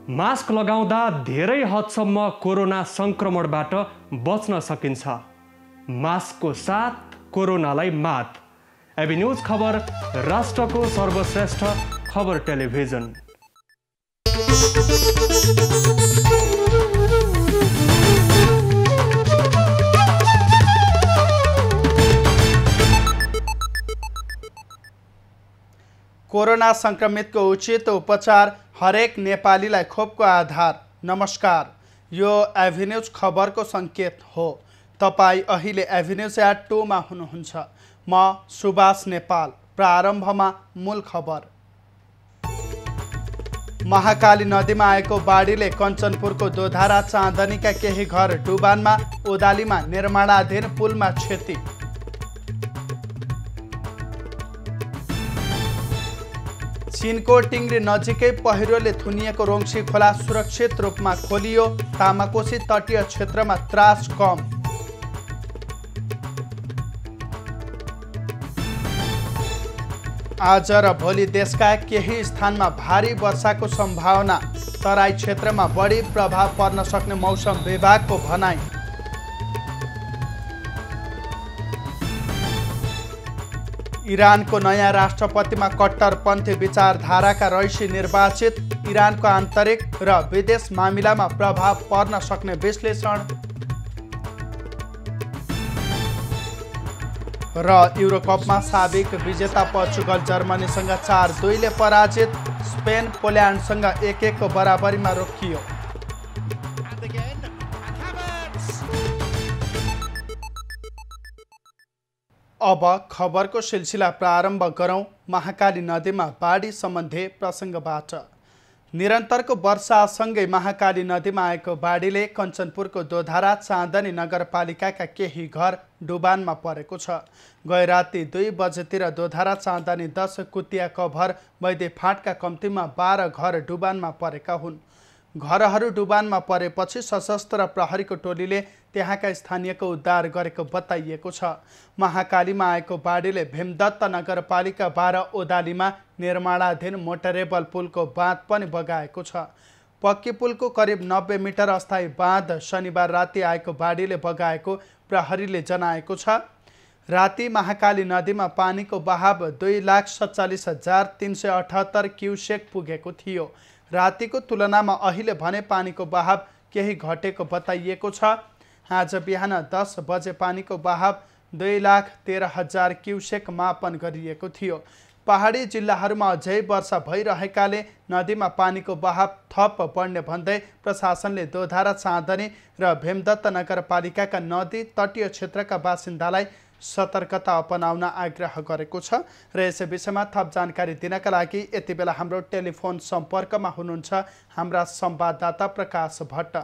Mask लगाउँदा धेरै हदसम्म कोरोना संक्रमणबाट बच्न सकिन्छ। मास्कको साथ कोरोनालाई मात। एबी न्यूज खबर, राष्ट्रको सर्वश्रेष्ठ खबर टेलिभिजन। कोरोना संक्रमितको उचित उपचार हरेक नेपालीलाई खोपको आधार। नमस्कार, यो एबी न्यूज खबरको सङ्केत हो। तपाईँ अहिले एबी न्यूज एट 2 मा हुनुहुन्छ। म सुभाष नेपाल। प्रारम्भमा मूल खबर। महाकाली नदीमा आएको बाढीले कञ्चनपुरको दोधारा चाँदनीका केही घर डुबानमा, ओदालीमा निर्माणाधीन पुलमा क्षति। चीनको टिङ्ग्री नजिकै पहिरोले थुनिएको रोङ्सी खोला सुरक्षित रूपमा खोलियो। तामाकोशी तटीय क्षेत्रमा त्रास कम। आज र भोलि देशका केही स्थानमा भारी वर्षाको सम्भावना। तराई क्षेत्रमा बढी प्रभाव पर्न सक्ने मौसम विभागको भनाइ। इरानको नयाँ राष्ट्रपतिमा कट्टरपन्थी विचारधाराका रइसी निर्वाचित। इरानको आन्तरिक र विदेश मामिलामा प्रभाव पर्न सक्ने विश्लेषण। र युरोकपमा साबिक विजेता पोर्चुगल जर्मनीसँग 4-2 ले पराजित। स्पेन पोल्यान्डसँग 1-1 को बराबरीमा रोकियो। अब खबरको सिलसिला प्रारम्भ गरौँ। महाकाली नदीमा बाढी सम्बन्धी प्रसङ्गबाट। निरन्तरको वर्षासँगै महाकाली नदीमा आएको बाढीले कञ्चनपुरको दोधारा चाँदनी नगरपालिकाका केही घर डुबानमा परेको छ। गए राति 2 बजेतिर दोधारा चाँदनी 10 कुतिया कभर वैद्य फाँटका कम्तीमा 12 घर डुबानमा परेका हुन्। घरहरू डुबानमा परेपछि सशस्त्र प्रहरीको टोलीले त्यहाँका स्थानीयको उद्धार गरेको बताइएको छ। महाकालीमा आएको बाढीले भीमदत्त नगरपालिका 12 ओदालीमा निर्माणाधीन मोटरेबल पुलको बाँध पनि बगाएको छ। पक्की पुलको करिब 90 मिटर अस्थायी बाँध शनिबार राति आएको बाढीले बगाएको प्रहरीले जनाएको छ। राति महाकाली नदीमा पानीको बहाव 2,47,378 क्युसेक पुगेको थियो। रातिको तुलनामा अहिले भने पानीको बहाव केही घटेको बताइएको छ। आज बिहान 10 बजे पानीको बहाव 2,13,000 क्युसेक मापन गरिएको थियो। पहाडी जिल्लाहरूमा अझै वर्षा भइरहेकाले नदीमा पानीको बहाव थप बढ्ने भन्दै प्रशासनले दोधारा चाँदनी र भीमदत्त नगरपालिकाका नदी तटीय क्षेत्रका बासिन्दालाई सतर्कता अपनाउन आग्रह गरेको छ। र यस विषयमा थप जानकारी दिनका लागि यति बेला हाम्रो टेलिफोन सम्पर्कमा हुनुहुन्छ हाम्रा संवाददाता प्रकाश भट्ट।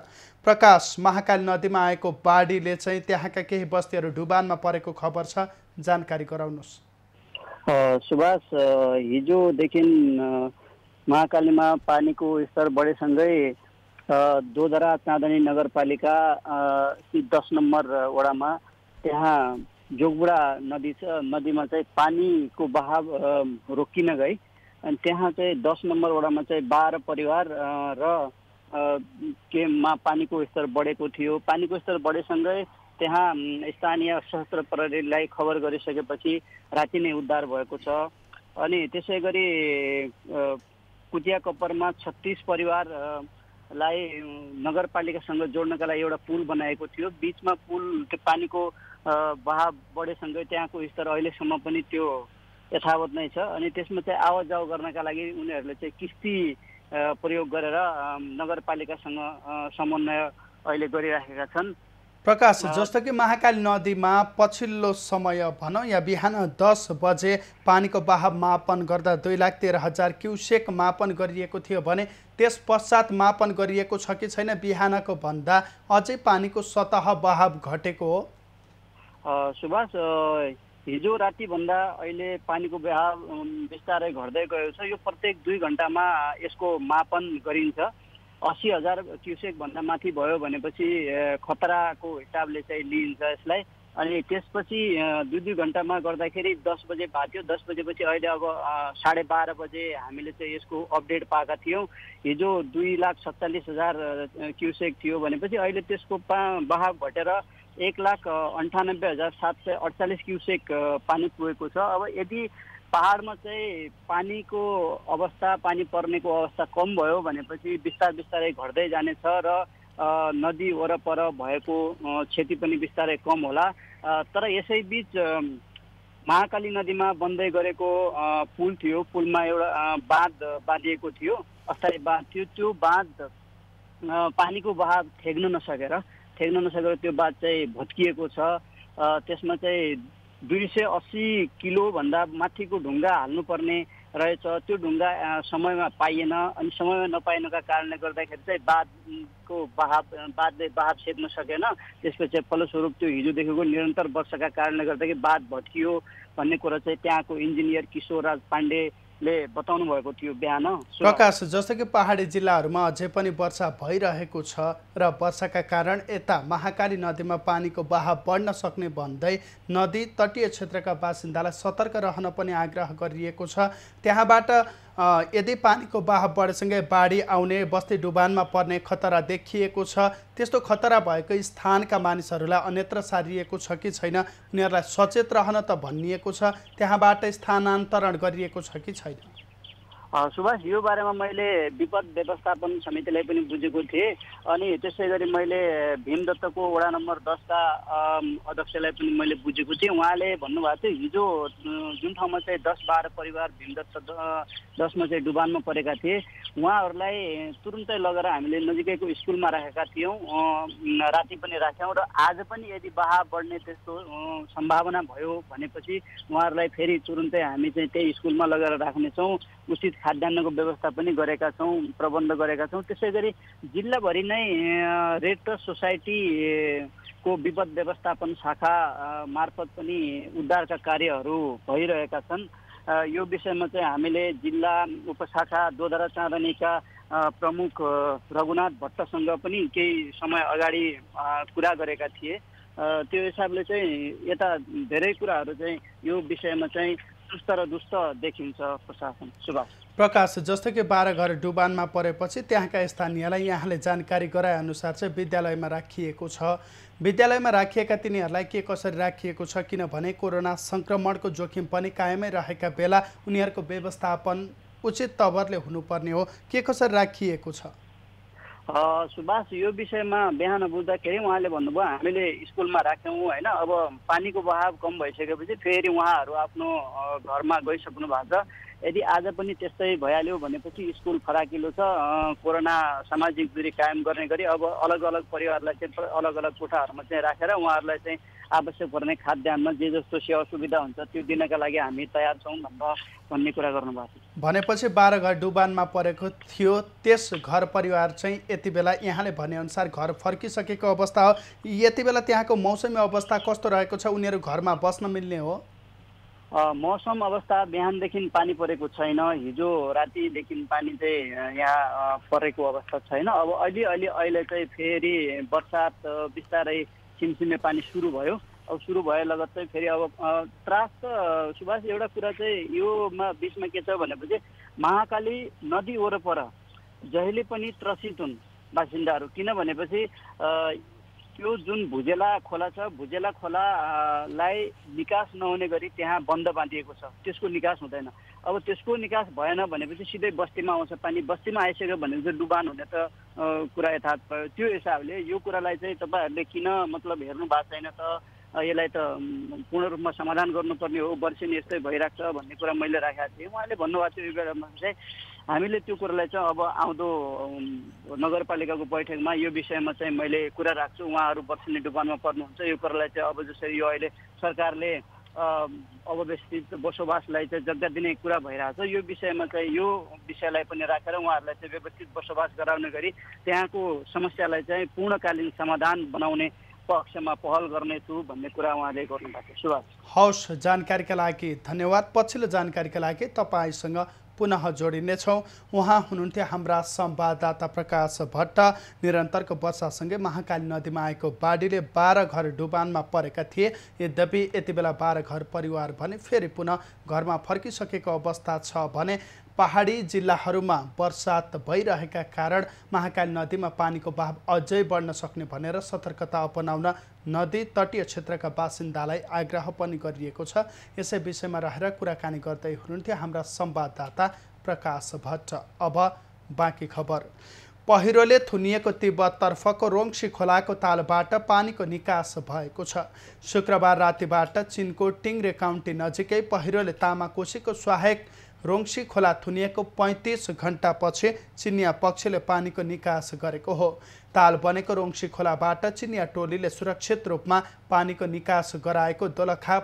प्रकाश, महाकाली नदीमा आएको बाढीले चाहिँ त्यहाँका केही बस्तीहरू डुबानमा परेको खबर छ, जानकारी गराउनुहोस्। सुभाष, हिजोदेखि महाकालीमा पानीको स्तर बढेसँगै दोधारा चाँदनी नगरपालिका 10 नम्बर वडामा त्यहाँ जोगबुढा नदीमा चाहिँ पानीको बहाव रोकिन गई। अनि त्यहाँ चाहिँ 10 नम्बर वडामा चाहिँ 12 परिवार र केमा पानीको स्तर बढेको थियो। पानीको स्तर बढेसँगै त्यहाँ स्थानीय सशस्त्र प्रहरीलाई खबर गरिसकेपछि राति नै उद्धार भएको छ। अनि त्यसै गरी कुतिया कपरमा 36 परिवारलाई नगरपालिकासँग जोड्नका लागि एउटा पुल बनाएको थियो। बिचमा पुल त्यो पानीको बहाव बढेसँगै त्यहाँको स्तर अहिलेसम्म पनि त्यो यथावत नै छ। अनि त्यसमा चाहिँ आवाज जाव गर्नका लागि उनीहरूले चाहिँ किस्ती प्रयोग गरेर नगरपालिकासँग समन्वय अहिले गरिराखेका छन्। प्रकाश, जस्तो कि महाकाली नदीमा पछिल्लो समय भनौँ या बिहान 10 बजे पानीको बहाव मापन गर्दा 2,13,000 क्युसेक मापन गरिएको थियो भने त्यस पश्चात मापन गरिएको छ कि छैन? बिहानको भन्दा अझै पानीको सतह बहाव घटेको हो? सुभाष, हिजो रातिभन्दा अहिले पानीको बहाव बिस्तारै घट्दै गएको छ। यो प्रत्येक 2 घण्टामा यसको मापन गरिन्छ। 80,000 क्युसेक भन्दा माथि भयो भनेपछि खतराको हिसाबले चाहिँ लिइन्छ यसलाई। अनि त्यसपछि 2 घन्टामा गर्दाखेरि 10 बजे भएको थियो। 10 बजेपछि अहिले अब 12:30 बजे हामीले चाहिँ यसको अपडेट पाएका थियौँ। हिजो 2,47,000 क्युसेक थियो भनेपछि अहिले त्यसको बहाव घटेर 1,98,748 क्युसेक पानी पुगेको छ। अब यदि पहाडमा चाहिँ पानीको अवस्था, पानी पर्नेको अवस्था कम भयो भनेपछि बिस्तारै घट्दै जानेछ र नदी वरपर भएको क्षति पनि बिस्तारै कम होला। तर यसैबीच महाकाली नदीमा बन्दै गरेको पुल थियो, पुलमा एउटा बाँध बाँधिएको थियो, अस्थायी बाँध थियो। त्यो बाँध पानीको बहाव थेग्न नसकेर त्यो बाँध चाहिँ भत्किएको छ। त्यसमा चाहिँ 280 किलोभन्दा माथिको ढुङ्गा हाल्नुपर्ने रहेछ। त्यो ढुङ्गा समयमा पाइएन अनि समयमा नपाइनुका कारणले गर्दाखेरि चाहिँ बाँधले बहाव सेक्न सकेन। त्यसपछि फलस्वरूप त्यो हिजोदेखिको निरन्तर वर्षाका कारणले गर्दाखेरि बाँध भत्कियो भन्ने कुरा चाहिँ त्यहाँको इन्जिनियर किशोर राज पाण्डेले बताउनु भएको थियो बिहान। प्रकाश, जस्तो कि पहाडी जिल्लाहरूमा अझै पनि वर्षा भइरहेको छ र वर्षाका कारण यता महाकाली नदीमा पानीको बहाव बढ्न सक्ने भन्दै नदी तटीय क्षेत्रका बासिन्दालाई सतर्क रहन पनि आग्रह गरिएको छ। त्यहाँबाट यदि पानीको बहाव बढेसँगै बाढी आउने, बस्ती डुबानमा पर्ने खतरा देखिएको छ, त्यस्तो खतरा भएको स्थानका मानिसहरूलाई अन्यत्र सारिएको छ कि छैन, उनीहरूलाई सचेत रहन त भनिएको छ, त्यहाँबाट स्थानान्तरण गरिएको छ कि छैन? सुभाष, यो बारेमा मैले विपद व्यवस्थापन समितिलाई पनि बुझेको थिएँ अनि त्यसै गरी मैले भीमदत्तको वडा नम्बर 10 का अध्यक्षलाई पनि मैले बुझेको थिएँ। उहाँले भन्नुभएको थियो हिजो जुन ठाउँमा चाहिँ 10-12 परिवार भीमदत्त 10 मा चाहिँ डुबानमा परेका थिए, उहाँहरूलाई तुरुन्तै लगेर हामीले नजिकैको स्कुलमा राखेका थियौँ। राति पनि राख्यौँ र आज पनि यदि बहाव बढ्ने त्यस्तो सम्भावना भयो भनेपछि उहाँहरूलाई फेरि तुरुन्तै हामी चाहिँ त्यही स्कुलमा लगेर राख्नेछौँ। उचित खाद्यान्नको व्यवस्था पनि गरेका छौँ, प्रबन्ध गरेका छौँ। त्यसै गरी जिल्लाभरि नै रेड क्रस सोसाइटीको विपद व्यवस्थापन शाखा मार्फत पनि उद्धारका कार्यहरू भइरहेका छन्। यो विषयमा चाहिँ हामीले जिल्ला उपशाखा दोधरा चाँदनीका प्रमुख रघुनाथ भट्टसँग पनि केही समय अगाडि कुरा गरेका थिए। त्यो हिसाबले चाहिँ यता धेरै कुराहरू चाहिँ यो विषयमा चाहिँ दुष्ट र दुष्ट देखिन्छ प्रशासन। सुभाष, प्रकाश, जस्तो कि 12 घर डुबानमा परेपछि त्यहाँका स्थानीयलाई यहाँले जानकारी गराएअनुसार चाहिँ विद्यालयमा राखिएको छ। विद्यालयमा राखिएका तिनीहरूलाई के कसरी राखिएको छ, किनभने कोरोना सङ्क्रमणको जोखिम पनि कायमै रहेका बेला उनीहरूको व्यवस्थापन उचित तवरले हुनुपर्ने हो, के कसरी राखिएको छ? सुभाष, यो विषयमा बिहान बुझ्दाखेरि उहाँले भन्नुभयो हामीले स्कुलमा राख्यौँ होइन। अब पानीको बहाव कम भइसकेपछि फेरि उहाँहरू आफ्नो घरमा गइसक्नु भएको छ। यदि आज पनि त्यस्तै भइहाल्यो भनेपछि स्कुल फराकिलो छ। कोरोना सामाजिक दूरी कायम गर्ने गरी अब अलग अलग परिवारलाई चाहिँ अलग अलग कोठाहरूमा चाहिँ राखेर उहाँहरूलाई चाहिँ आवश्यक पर्ने खाद्यान्नमा जे जस्तो सेवा सुविधा हुन्छ त्यो दिनका लागि हामी तयार छौँ भन्ने कुरा गर्नुभएको छ। भनेपछि 12 घर डुबानमा परेको थियो, त्यस घर परिवार चाहिँ यति बेला यहाँले भनेअनुसार घर फर्किसकेको अवस्था हो। यति बेला त्यहाँको मौसमी अवस्था कस्तो रहेको छ? उनीहरू घरमा बस्न मिल्ने हो? मौसम अवस्था बिहानदेखि पानी परेको छैन। हिजो रातिदेखि पानी चाहिँ यहाँ परेको अवस्था छैन। अब अहिले चाहिँ फेरि बर्सात बिस्तारै सिमसिमे पानी सुरु भयो। अब सुरु भए लगत्तै फेरि अब त्रास त सुभाष एउटा कुरा चाहिँ योमा बिचमा के छ भनेपछि महाकाली नदी वरपर जहिले पनि त्रसित हुन् बासिन्दाहरू। किन भनेपछि त्यो जुन भुजेला खोला छ, भुजेला खोलालाई निकास नहुने गरी त्यहाँ बन्द बाँधिएको छ, त्यसको निकास हुँदैन। अब त्यसको निकास भएन भनेपछि सिधै बस्तीमा आउँछ पानी। बस्तीमा आइसक्यो भने चाहिँ डुबान हुने त कुरा यथार्थ भयो। त्यो हिसाबले यो कुरालाई चाहिँ तपाईँहरूले किन मतलब हेर्नु भएको छैन त, यसलाई त पूर्ण रूपमा समाधान गर्नुपर्ने हो, वर्षेनी यस्तै भइरहेको छ भन्ने कुरा मैले राखेको थिएँ। उहाँले भन्नुभएको थियो यो बेलामा चाहिँ हामीले त्यो कुरालाई चाहिँ अब आउँदो नगरपालिकाको बैठकमा यो विषयमा चाहिँ मैले कुरा राख्छु। उहाँहरू वर्षेनी डुबानमा पर्नुहुन्छ। यो कुरालाई चाहिँ अब जसरी यो अहिले सरकारले अव्यवस्थित बसोबासलाई चाहिँ जग्गा दिने कुरा भइरहेको छ, यो विषयमा चाहिँ यो विषयलाई पनि राखेर उहाँहरूलाई चाहिँ व्यवस्थित बसोबास गराउने गरी त्यहाँको समस्यालाई चाहिँ पूर्णकालीन समाधान बनाउने पक्षमा पहल गर्नेछु भन्ने कुरा उहाँले गर्नुभएको छ। सुभाष, हवस्, जानकारीका लागि धन्यवाद। पछिल्लो जानकारीका लागि तपाईँसँग पुनः जोडिनेछौँ। उहाँ हुनुहुन्थ्यो हाम्रा संवाददाता प्रकाश भट्ट। निरन्तरको वर्षासँगै महाकाली नदीमा आएको बाढीले 12 घर डुबानमा परेका थिए। यद्यपि यति बेला 12 घर परिवार भने फेरि पुनः घरमा फर्किसकेको अवस्था छ भने पहाडी जिल्लाहरूमा वर्षात भइरहेका कारण महाकाली नदीमा पानीको बहाव अझै बढ्न सक्ने भनेर सतर्कता अपनाउन नदी तटीय क्षेत्रका बासिन्दालाई आग्रह पनि गरिएको छ। यसै विषयमा रहेर कुराकानी गर्दै हुनुहुन्थ्यो हाम्रा संवाददाता प्रकाश भट्ट। अब बाँकी खबर। पहिरोले थुनिएको तिब्बततर्फको रोङ्सी खोलाको तालबाट पानीको निकास भएको छ। शुक्रबार रातिबाट चिनको टिङ्ग्रे काउन्टी नजिकै पहिरोले तामाकोसीको सहायक रोङ्सी खोला थुनिएको 35 घण्टापछि चिनिया पक्षले पानीको निकास गरेको हो। ताल बनेको रोङ्सी खोलाबाट चिनिया टोलीले सुरक्षित रूपमा पानीको निकास गराएको दोलखा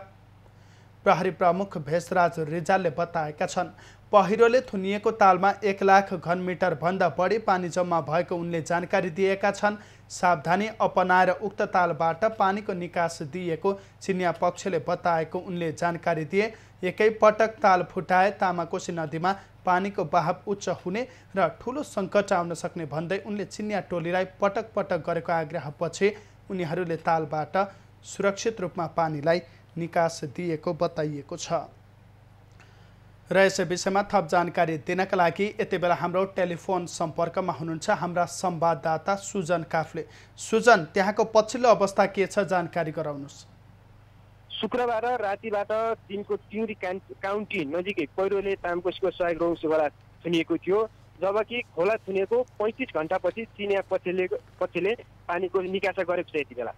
प्रहरी प्रमुख भेषराज रिजालले बताएका छन्। पहिरोले थुनिएको तालमा 1 लाख घनमिटर भन्दा बढी पानी जम्मा भएको उनले जानकारी दिएका छन्। सावधानी अपनाएर उक्त तालबाट पानीको निकास दिएको चिनिया पक्षले बताएको उनले जानकारी दिए। एकै पटक ताल फुटाए तामाकोसी नदीमा पानीको बहाव उच्च हुने र ठूलो सङ्कट आउन सक्ने भन्दै उनले चिनिया टोलीलाई पटक पटक गरेको आग्रहपछि उनीहरूले तालबाट सुरक्षित रूपमा पानीलाई निकास दिएको बताइएको छ। र यस विषयमा थप जानकारी दिनका लागि यति बेला हाम्रो टेलिफोन सम्पर्कमा हुनुहुन्छ हाम्रा संवाददाता सुजन काफ्ले। सुजन, त्यहाँको पछिल्लो अवस्था के छ, जानकारी गराउनुहोस्। शुक्रबार रातिबाट चिनको टिङ्ग्री काउन्टी नजिकै पहिरोले तामाकोसीको सहयोग रोङ्सी खोला थुनिएको थियो। जबकि खोला थुनिएको 35 घण्टापछि चिनिया पक्षले पानीको निकासा गरेको छ। यति बेला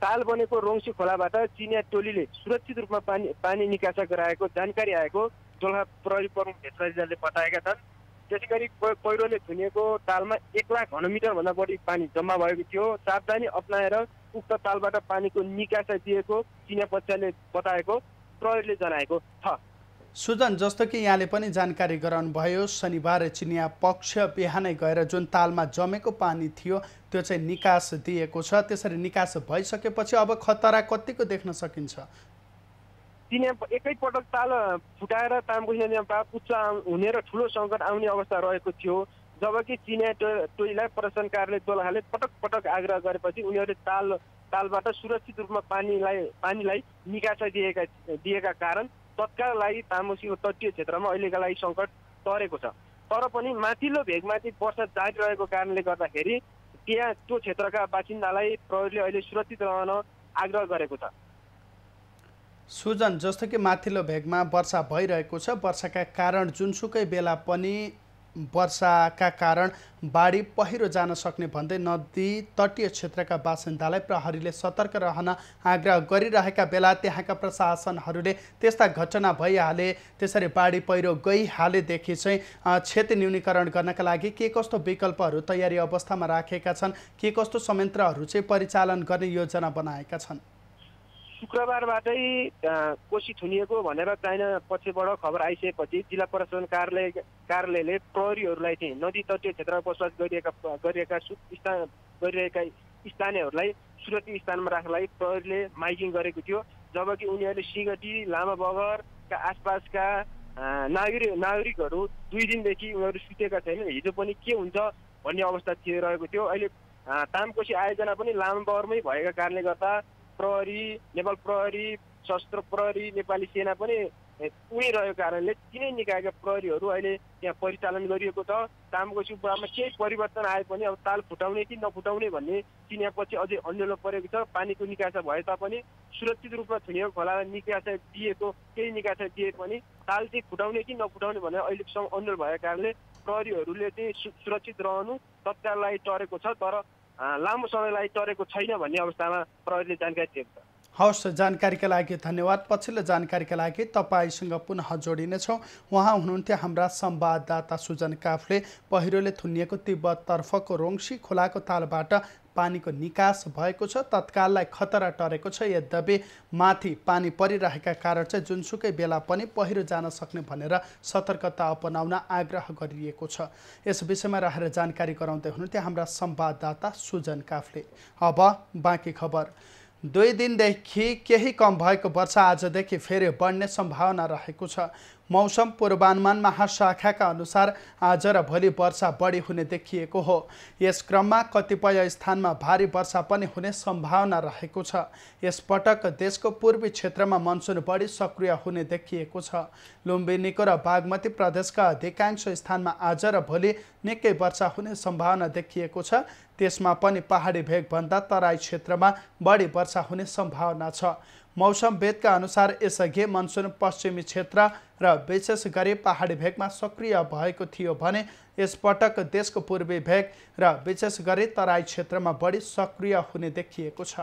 ताल बनेको रोङ्सी खोलाबाट चिनिया टोलीले सुरक्षित रूपमा पानी निकासा गराएको जानकारी आएको दोलखा प्रहरी प्रमुख भेषराजले बताएका छन्। त्यसैगरी पहिरोले थुनिएको तालमा 1 लाख घनमिटर भन्दा बढी पानी जम्मा भएको थियो। सावधानी अपनाएर उक्त तालबाट पानीको निकासा दिएको चिनिया पक्षले बताएको प्रहरीले जनाएको छ। सुजन, जस्तो कि यहाँले पनि जानकारी गराउनु भयो, शनिबार चिनिया पक्ष बिहानै गएर जुन तालमा जमेको पानी थियो त्यो चाहिँ निकास दिएको छ। त्यसरी निकास भइसकेपछि अब खतरा कतिको देख्न सकिन्छ? चिनिया एकैपटक ताल फुटाएर तामाकोसी नदीमा उच्च हुने र ठुलो सङ्कट आउने अवस्था रहेको थियो। जबकि चिनिया टोलीलाई प्रशासन कार्यालय दोलखाले पटक पटक आग्रह गरेपछि उनीहरूले तालबाट सुरक्षित रूपमा पानीलाई निकासा दिएका कारण तत्काल लागि तामाकोसीको तटीय क्षेत्रमा अहिलेका लागि सङ्कट टरेको छ। तर पनि माथिल्लो भेगमाथि वर्षा जारी रहेको कारणले गर्दाखेरि त्यहाँ त्यो क्षेत्रका बासिन्दालाई प्रहरीले अहिले सुरक्षित रहन आग्रह गरेको छ। सुजन, जस्तो कि माथिल्लो भेगमा वर्षा भइरहेको छ, वर्षाका कारण जुनसुकै बेला पनि वर्षाका कारण बाढी पहिरो जान सक्ने भन्दै नदी तटीय क्षेत्रका बासिन्दालाई प्रहरीले सतर्क रहन आग्रह गरिरहेका बेला त्यहाँका प्रशासनहरूले त्यस्ता घटना भइहाले, त्यसरी बाढी पहिरो गइहालेदेखि चाहिँ क्षति न्यूनीकरण गर्नका लागि के कस्तो विकल्पहरू तयारी अवस्थामा राखेका छन्, के कस्तो संयन्त्रहरू चाहिँ परिचालन गर्ने योजना बनाएका छन्? शुक्रबारबाटै कोसी थुनिएको भनेर चाइना पक्षबाट खबर आइसकेपछि जिल्ला प्रशासन कार्यालयले प्रहरीहरूलाई चाहिँ नदी तटीय क्षेत्रमा बसोबास गरिरहेका स्थानीयहरूलाई सुरक्षित स्थानमा राख्नलाई प्रहरीले माइकिङ गरेको थियो। जबकि उनीहरूले सिगटी लामा बगरका आसपासका नागरिकहरू 2 दिनदेखि उनीहरू सुतेका छैनन्। हिजो पनि के हुन्छ भन्ने अवस्था रहेको थियो। अहिले तामाकोसी आयोजना पनि लामा बगरमै भएका कारणले गर्दा प्रहरी, नेपाल प्रहरी, सशस्त्र प्रहरी, नेपाली सेना पनि उही रहेको कारणले तिनै निकायका प्रहरीहरू अहिले त्यहाँ परिचालन गरिएको छ। तामाकोसी उपमा केही परिवर्तन आए पनि अब ताल फुटाउने कि नफुटाउने भन्ने चिनिया पछि अझै अन्यल परेको छ। पानीको निकासा भए तापनि सुरक्षित रूपमा थुनिएको खोलालाई निकासा दिएको केही निकासा दिए पनि ताल चाहिँ फुटाउने कि नफुटाउने भनेर अहिलेसम्म अन्यल भएको कारणले प्रहरीहरूले चाहिँ सुरक्षित रहनु तत्काललाई टरेको छ, तर लामो समयलाई टरेको छैन भन्ने अवस्थामा प्रहरीले जानकारी दिएको छ। हवस्, जानकारीका लागि धन्यवाद। पछिल्लो जानकारीका लागि तपाईँसँग पुनः जोडिनेछौँ। उहाँ हुनुहुन्थ्यो हाम्रा संवाददाता सुजन काफ्ले। पहिरोले थुनिएको तिब्बततर्फको रोङ्सी खोलाको तालबाट पानीको निकास भएको छ, तत्काललाई खतरा टरेको छ। यद्यपि माथि पानी परिरहेका कारण चाहिँ जुनसुकै बेला पनि पहिरो जान सक्ने भनेर सतर्कता अपनाउन आग्रह गरिएको छ। यस विषयमा रहेर जानकारी गराउँदै हुनुहुन्थ्यो हाम्रा संवाददाता सुजन काफ्ले। अब बाँकी खबर। 2 दिनदेखि केही कम भएको वर्षा आजदेखि फेरि बढ्ने सम्भावना रहेको छ। मौसम पूर्वानुमान महाशाखाका अनुसार आज र भोलि वर्षा बढी हुने देखिएको हो। यस क्रममा कतिपय स्थानमा भारी वर्षा पनि हुने सम्भावना रहेको छ। यसपटक देशको पूर्वी क्षेत्रमा मनसुन बढी सक्रिय हुने देखिएको छ। लुम्बिनीको र बागमती प्रदेशका अधिकांश स्थानमा आज र भोलि निकै वर्षा हुने सम्भावना देखिएको छ। त्यसमा पनि पहाडी भेगभन्दा तराई क्षेत्रमा बढी वर्षा हुने सम्भावना छ। मौसमवेदका अनुसार यसअघि मनसुन पश्चिमी क्षेत्र र विशेष गरी पहाडी भेगमा सक्रिय भएको थियो भने यसपटक देशको पूर्वी भेग र विशेष गरी तराई क्षेत्रमा बढी सक्रिय हुने देखिएको छ।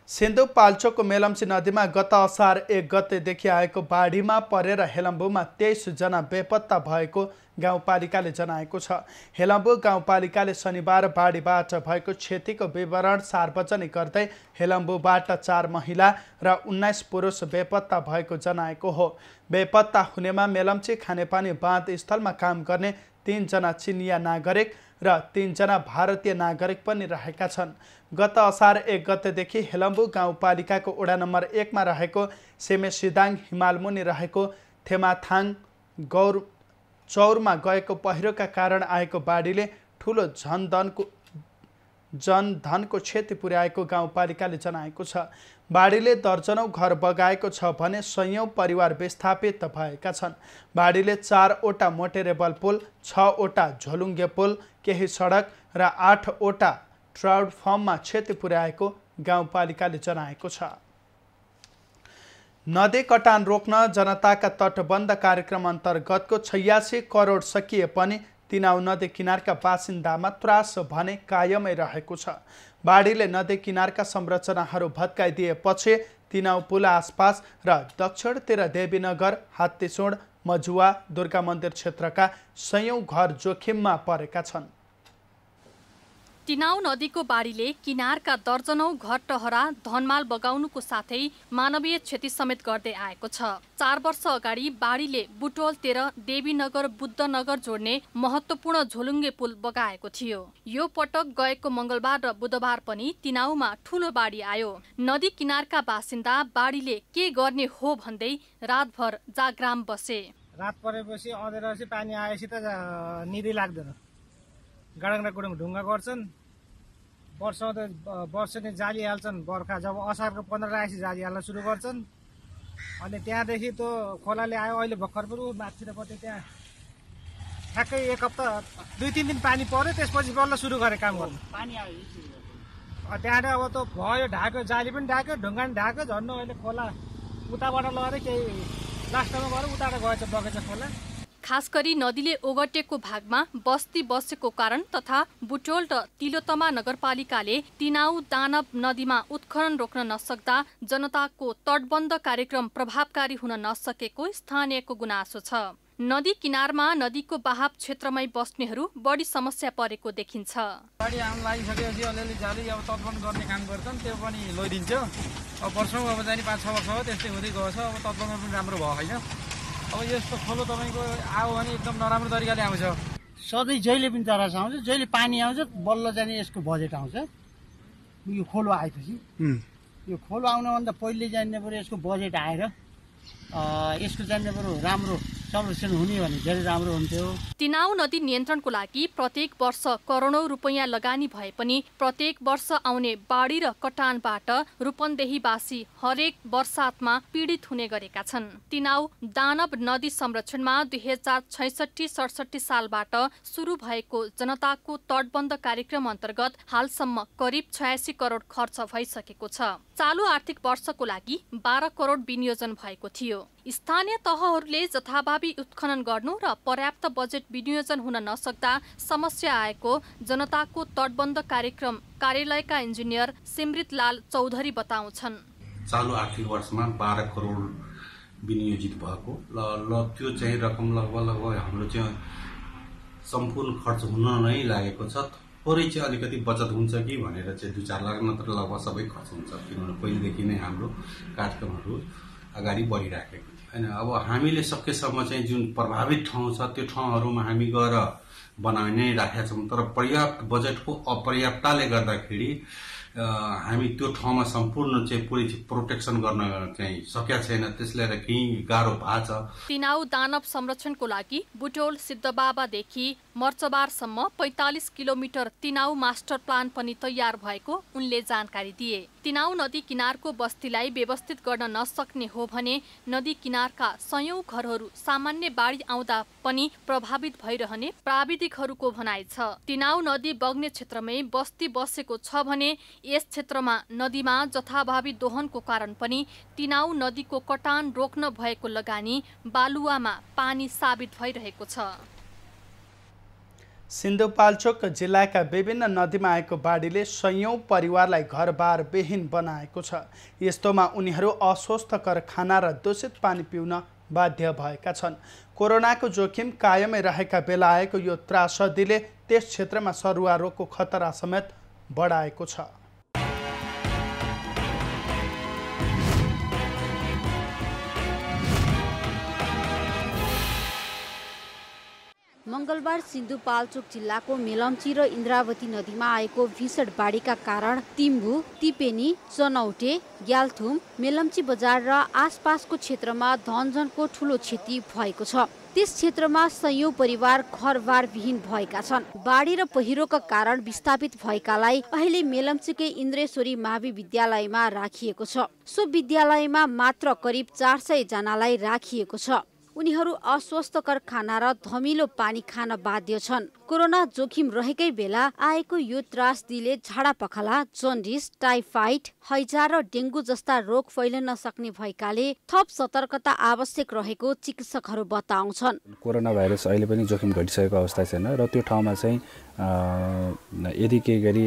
सिन्धुपाल्चोकको मेलम्ची नदीमा गत असार 1 गतेदेखि आएको बाढीमा परेर हेलम्बुमा 23 जना बेपत्ता भएको गाउँपालिकाले जनाएको छ। हेलम्बु गाउँपालिकाले शनिबार बाढीबाट भएको क्षतिको विवरण सार्वजनिक गर्दै हेलम्बुबाट 4 महिला र 19 पुरुष बेपत्ता भएको जनाएको हो। बेपत्ता हुनेमा मेलम्ची खानेपानी बाँध स्थलमा काम गर्ने 3 जना चिनिया नागरिक र 3 जना भारतीय नागरिक पनि रहेका छन्। गत असार 1 गतेदेखि हेलम्बु गाउँपालिकाको वडा नम्बर 1 मा रहेको सेमेसिदाङ हिमालमुनि रहेको थेमाथाङ गौर चौरमा गएको पहिरोका कारण आएको बाढीले ठुलो जनधनको क्षति पुर्याएको गाउँपालिकाले जनाएको छ। बाढीले दर्जनौं घर बगाएको छ भने सयौं परिवार विस्थापित भएका छन्। बाढीले 4 वटा मोटेरेबल पुल, 6 वटा झोलुङ्गे पुल, केही सडक र 8 वटा ट्राउट फार्ममा क्षति पुर्याएको गाउँपालिकाले जनाएको छ। नदी कटान रोक्न जनताका तटबन्ध कार्यक्रम अन्तर्गतको 86 करोड सकिए पनि तिनाउ नदी किनारका बासिन्दामा त्रास भने कायमै रहेको छ। बाढीले नदी किनारका संरचनाहरू भत्काइदिएपछि तिनाउ पुल आसपास र दक्षिणतिर देवीनगर, हात्तीसुँड, मजुवा, दुर्गा मन्दिर क्षेत्रका सयौं घर जोखिममा परेका छन्। तिनाउ नदीको बाढीले किनारका दर्जनौं घर टहरा धनमाल बगाउनुको साथै मानवीय क्षति समेत गर्दै आएको छ। 4 वर्ष अगाडि बाढीले बुटोल 13 देवीनगर बुद्धनगर जोड्ने महत्त्वपूर्ण झोलुङ्गे पुल बगाएको थियो। यो पटक गएको मंगलबार र बुधबार पनि तिनाउमा ठूलो बाढी आयो। नदी किनारका बासिन्दा बाढीले के गर्ने हो भन्दै रातभर जाग्राम बसे। रात परेपछि अँधेरोपछि पानी आएपछि त निदी लाग्दैन। गाडङ्गा गुडुङ ढुङ्गा गर्छन्, वर्षौंदै जाली हाल्छन्। बर्खा जब असारको 15 आएपछि जाली हाल्न सुरु गर्छन्। अनि त्यहाँदेखि त खोलाले आयो। अहिले भर्खर पनि माथिपट्टि त्यहाँ ठ्याक्कै 1 हप्ता 2-3 दिन पानी पर्यो, त्यसपछि बल्ल सुरु गरे काम गर्नु। पानी आयो त्यहाँबाट अब त भयो, ढाक्यो, जाली पनि ढाक्यो, ढुङ्गा पनि ढाक्यो। झन्नु अहिले खोला उताबाट लगेर केही लास्टमा गएर उताबाट गएछ बगेछ खोला। खास गरी नदीले ओगटेको भागमा बस्ती बसेको कारण तथा बुटोल र तिलोतमा नगरपालिकाले तिनाउ दानव नदीमा उत्खनन रोक्न नसक्दा जनताको तटबन्ध कार्यक्रम प्रभावकारी हुन नसकेको स्थानीयको गुनासो छ। नदी किनारमा नदीको बहाव क्षेत्रमै बस्नेहरू बढी समस्या परेको देखिन्छ। बाढी आउन लागिसकेपछि अलिअलि जाली अब तटबन्ध गर्ने काम गर्छन्, त्यो पनि लैदिन्छ। अब वर्षौं अब जाने 5-6 वर्ष हो त्यस्तै हुँदै गएछ। अब तटबन्ध पनि राम्रो भयो होइन। अब यस्तो खोलो तपाईँको आयो भने एकदम नराम्रो तरिकाले आउँछ। सधैँ जहिले पनि चरास आउँछ, जहिले पानी आउँछ बल्ल जाने यसको बजेट आउँछ। यो खोलो आएपछि यो खोलो आउनुभन्दा पहिले जान्ने पऱ्यो यसको बजेट आएर यसको जान्ने पऱ्यो राम्रो संरक्षण हुने भने धेरै राम्रो हुन्थ्यो। तिनाउ नदी नियन्त्रणको लागि प्रत्येक वर्ष करोडौं रुपैयाँ लगानी भए पनि प्रत्येक वर्ष आउने बाढी र कटानबाट रूपन्देहीवासी हरेक बर्सातमा पीडित हुने गरेका छन्। तिनाउ दानव नदी संरक्षणमा 2066-67 सालबाट सुरु भएको जनताको तटबन्ध कार्यक्रम अन्तर्गत हालसम्म करिब 86 करोड खर्च भइसकेको छ। चालु आर्थिक वर्षको लागि 12 करोड विनियोजन भएको थियो। स्थानीय तहहरूले जथाभावी उत्खनन गर्नु र पर्याप्त बजेट विनियोजन हुन नसक्दा समस्या आएको जनताको तटबन्ध कार्यक्रम कार्यालयका इन्जिनियर सिमृतलाल चौधरी बताउँछन्। चालु आर्थिक वर्षमा 12 करोड विनियोजित भएको ल त्यो चाहिँ रकम लगभग हाम्रो चाहिँ सम्पूर्ण खर्च हुन नै लागेको छ। थोरै चाहिँ अलिकति बचत हुन्छ कि भनेर चाहिँ 2-4 लाख नत्र लगभग सबै खर्च हुन्छ, किनभने पहिलेदेखि नै हाम्रो कार्यक्रमहरू अगाडि बढिराखेको थियो हैन। अब हामीले सकेसम्म चाहिँ जुन प्रभावित ठाउँ छ त्यो ठाउँहरूमा हामी गएर बनाइ नै राखेका छौँ, तर पर्याप्त बजेटको अपर्याप्तताले गर्दाखेरि हामी त्यो ठाउँमा सम्पूर्ण चाहिँ पुरै प्रोटेक्सन गर्न चाहिँ सकेका छैन, त्यसले गर्दा केही गाह्रो भएको छ। तिनाउ दानव संरक्षणको लागि बुटोल सिद्धबाबादेखि मर्चबारसम्म 45 किलोमिटर तिनाउ मास्टर प्लान पनि तयार भएको उनले जानकारी दिए। तिनाउ नदी किनारको बस्तीलाई व्यवस्थित गर्न नसक्ने हो भने नदी किनारका सयौं घरहरू सामान्य बाढी आउँदा पनि प्रभावित भइरहने प्राविधिकहरूको भनाइ छ। तिनाउ नदी बग्ने क्षेत्रमै बस्ती बसेको छ भने यस क्षेत्रमा नदीमा जथाभावी दोहनको कारण पनि तिनाउ नदीको कटान रोक्न भएको लगानी बालुवामा पानी साबित भइरहेको छ। सिन्धुपाल्चोक जिल्लाका विभिन्न नदीमा आएको बाढीले सयौं परिवारलाई घरबार विहीन बनाएको छ। यस्तोमा उनीहरू अस्वस्थकर खाना र दूषित पानी पिउन बाध्य भएका छन्। कोरोनाको जोखिम कायमै रहेका बेला आएको यो त्रासदीले त्यस क्षेत्रमा सरुवा रोगको खतरा समेत बढाएको छ। मंगलबार सिन्धुपाल्चोक जिल्लाको मेलम्ची र इन्द्रावती नदीमा आएको भीषण बाढीका कारण तिम्बु, तिपेनी, चनौटे, ग्याल्थुम, मेलम्ची बजार र आसपासको क्षेत्रमा धनजनको ठूलो क्षति भएको छ। त्यस क्षेत्रमा सयौं परिवार घरबार विहीन भएका छन्। बाढी र पहिरोका कारण विस्थापित भएकालाई अहिले मेलम्चीकै इन्द्रेश्वरी मावि विद्यालयमा राखिएको छ। सो विद्यालयमा मात्र करिब 400 जनालाई राखिएको छ। उनीहरू अस्वस्थकर खाना र धमिलो पानी खान बाध्य छन्। कोरोना जोखिम रहेकै बेला आएको यो त्रासदीले झाडा पखाला, जन्डिस, टाइफाइड, हैजा र डेङ्गु जस्ता रोग फैलन सक्ने भएकाले थप सतर्कता आवश्यक रहेको चिकित्सकहरू बताउँछन्। कोरोना भाइरस अहिले पनि जोखिम घटिसकेको अवस्था छैन र त्यो ठाउँमा चाहिँ यदि केही गरी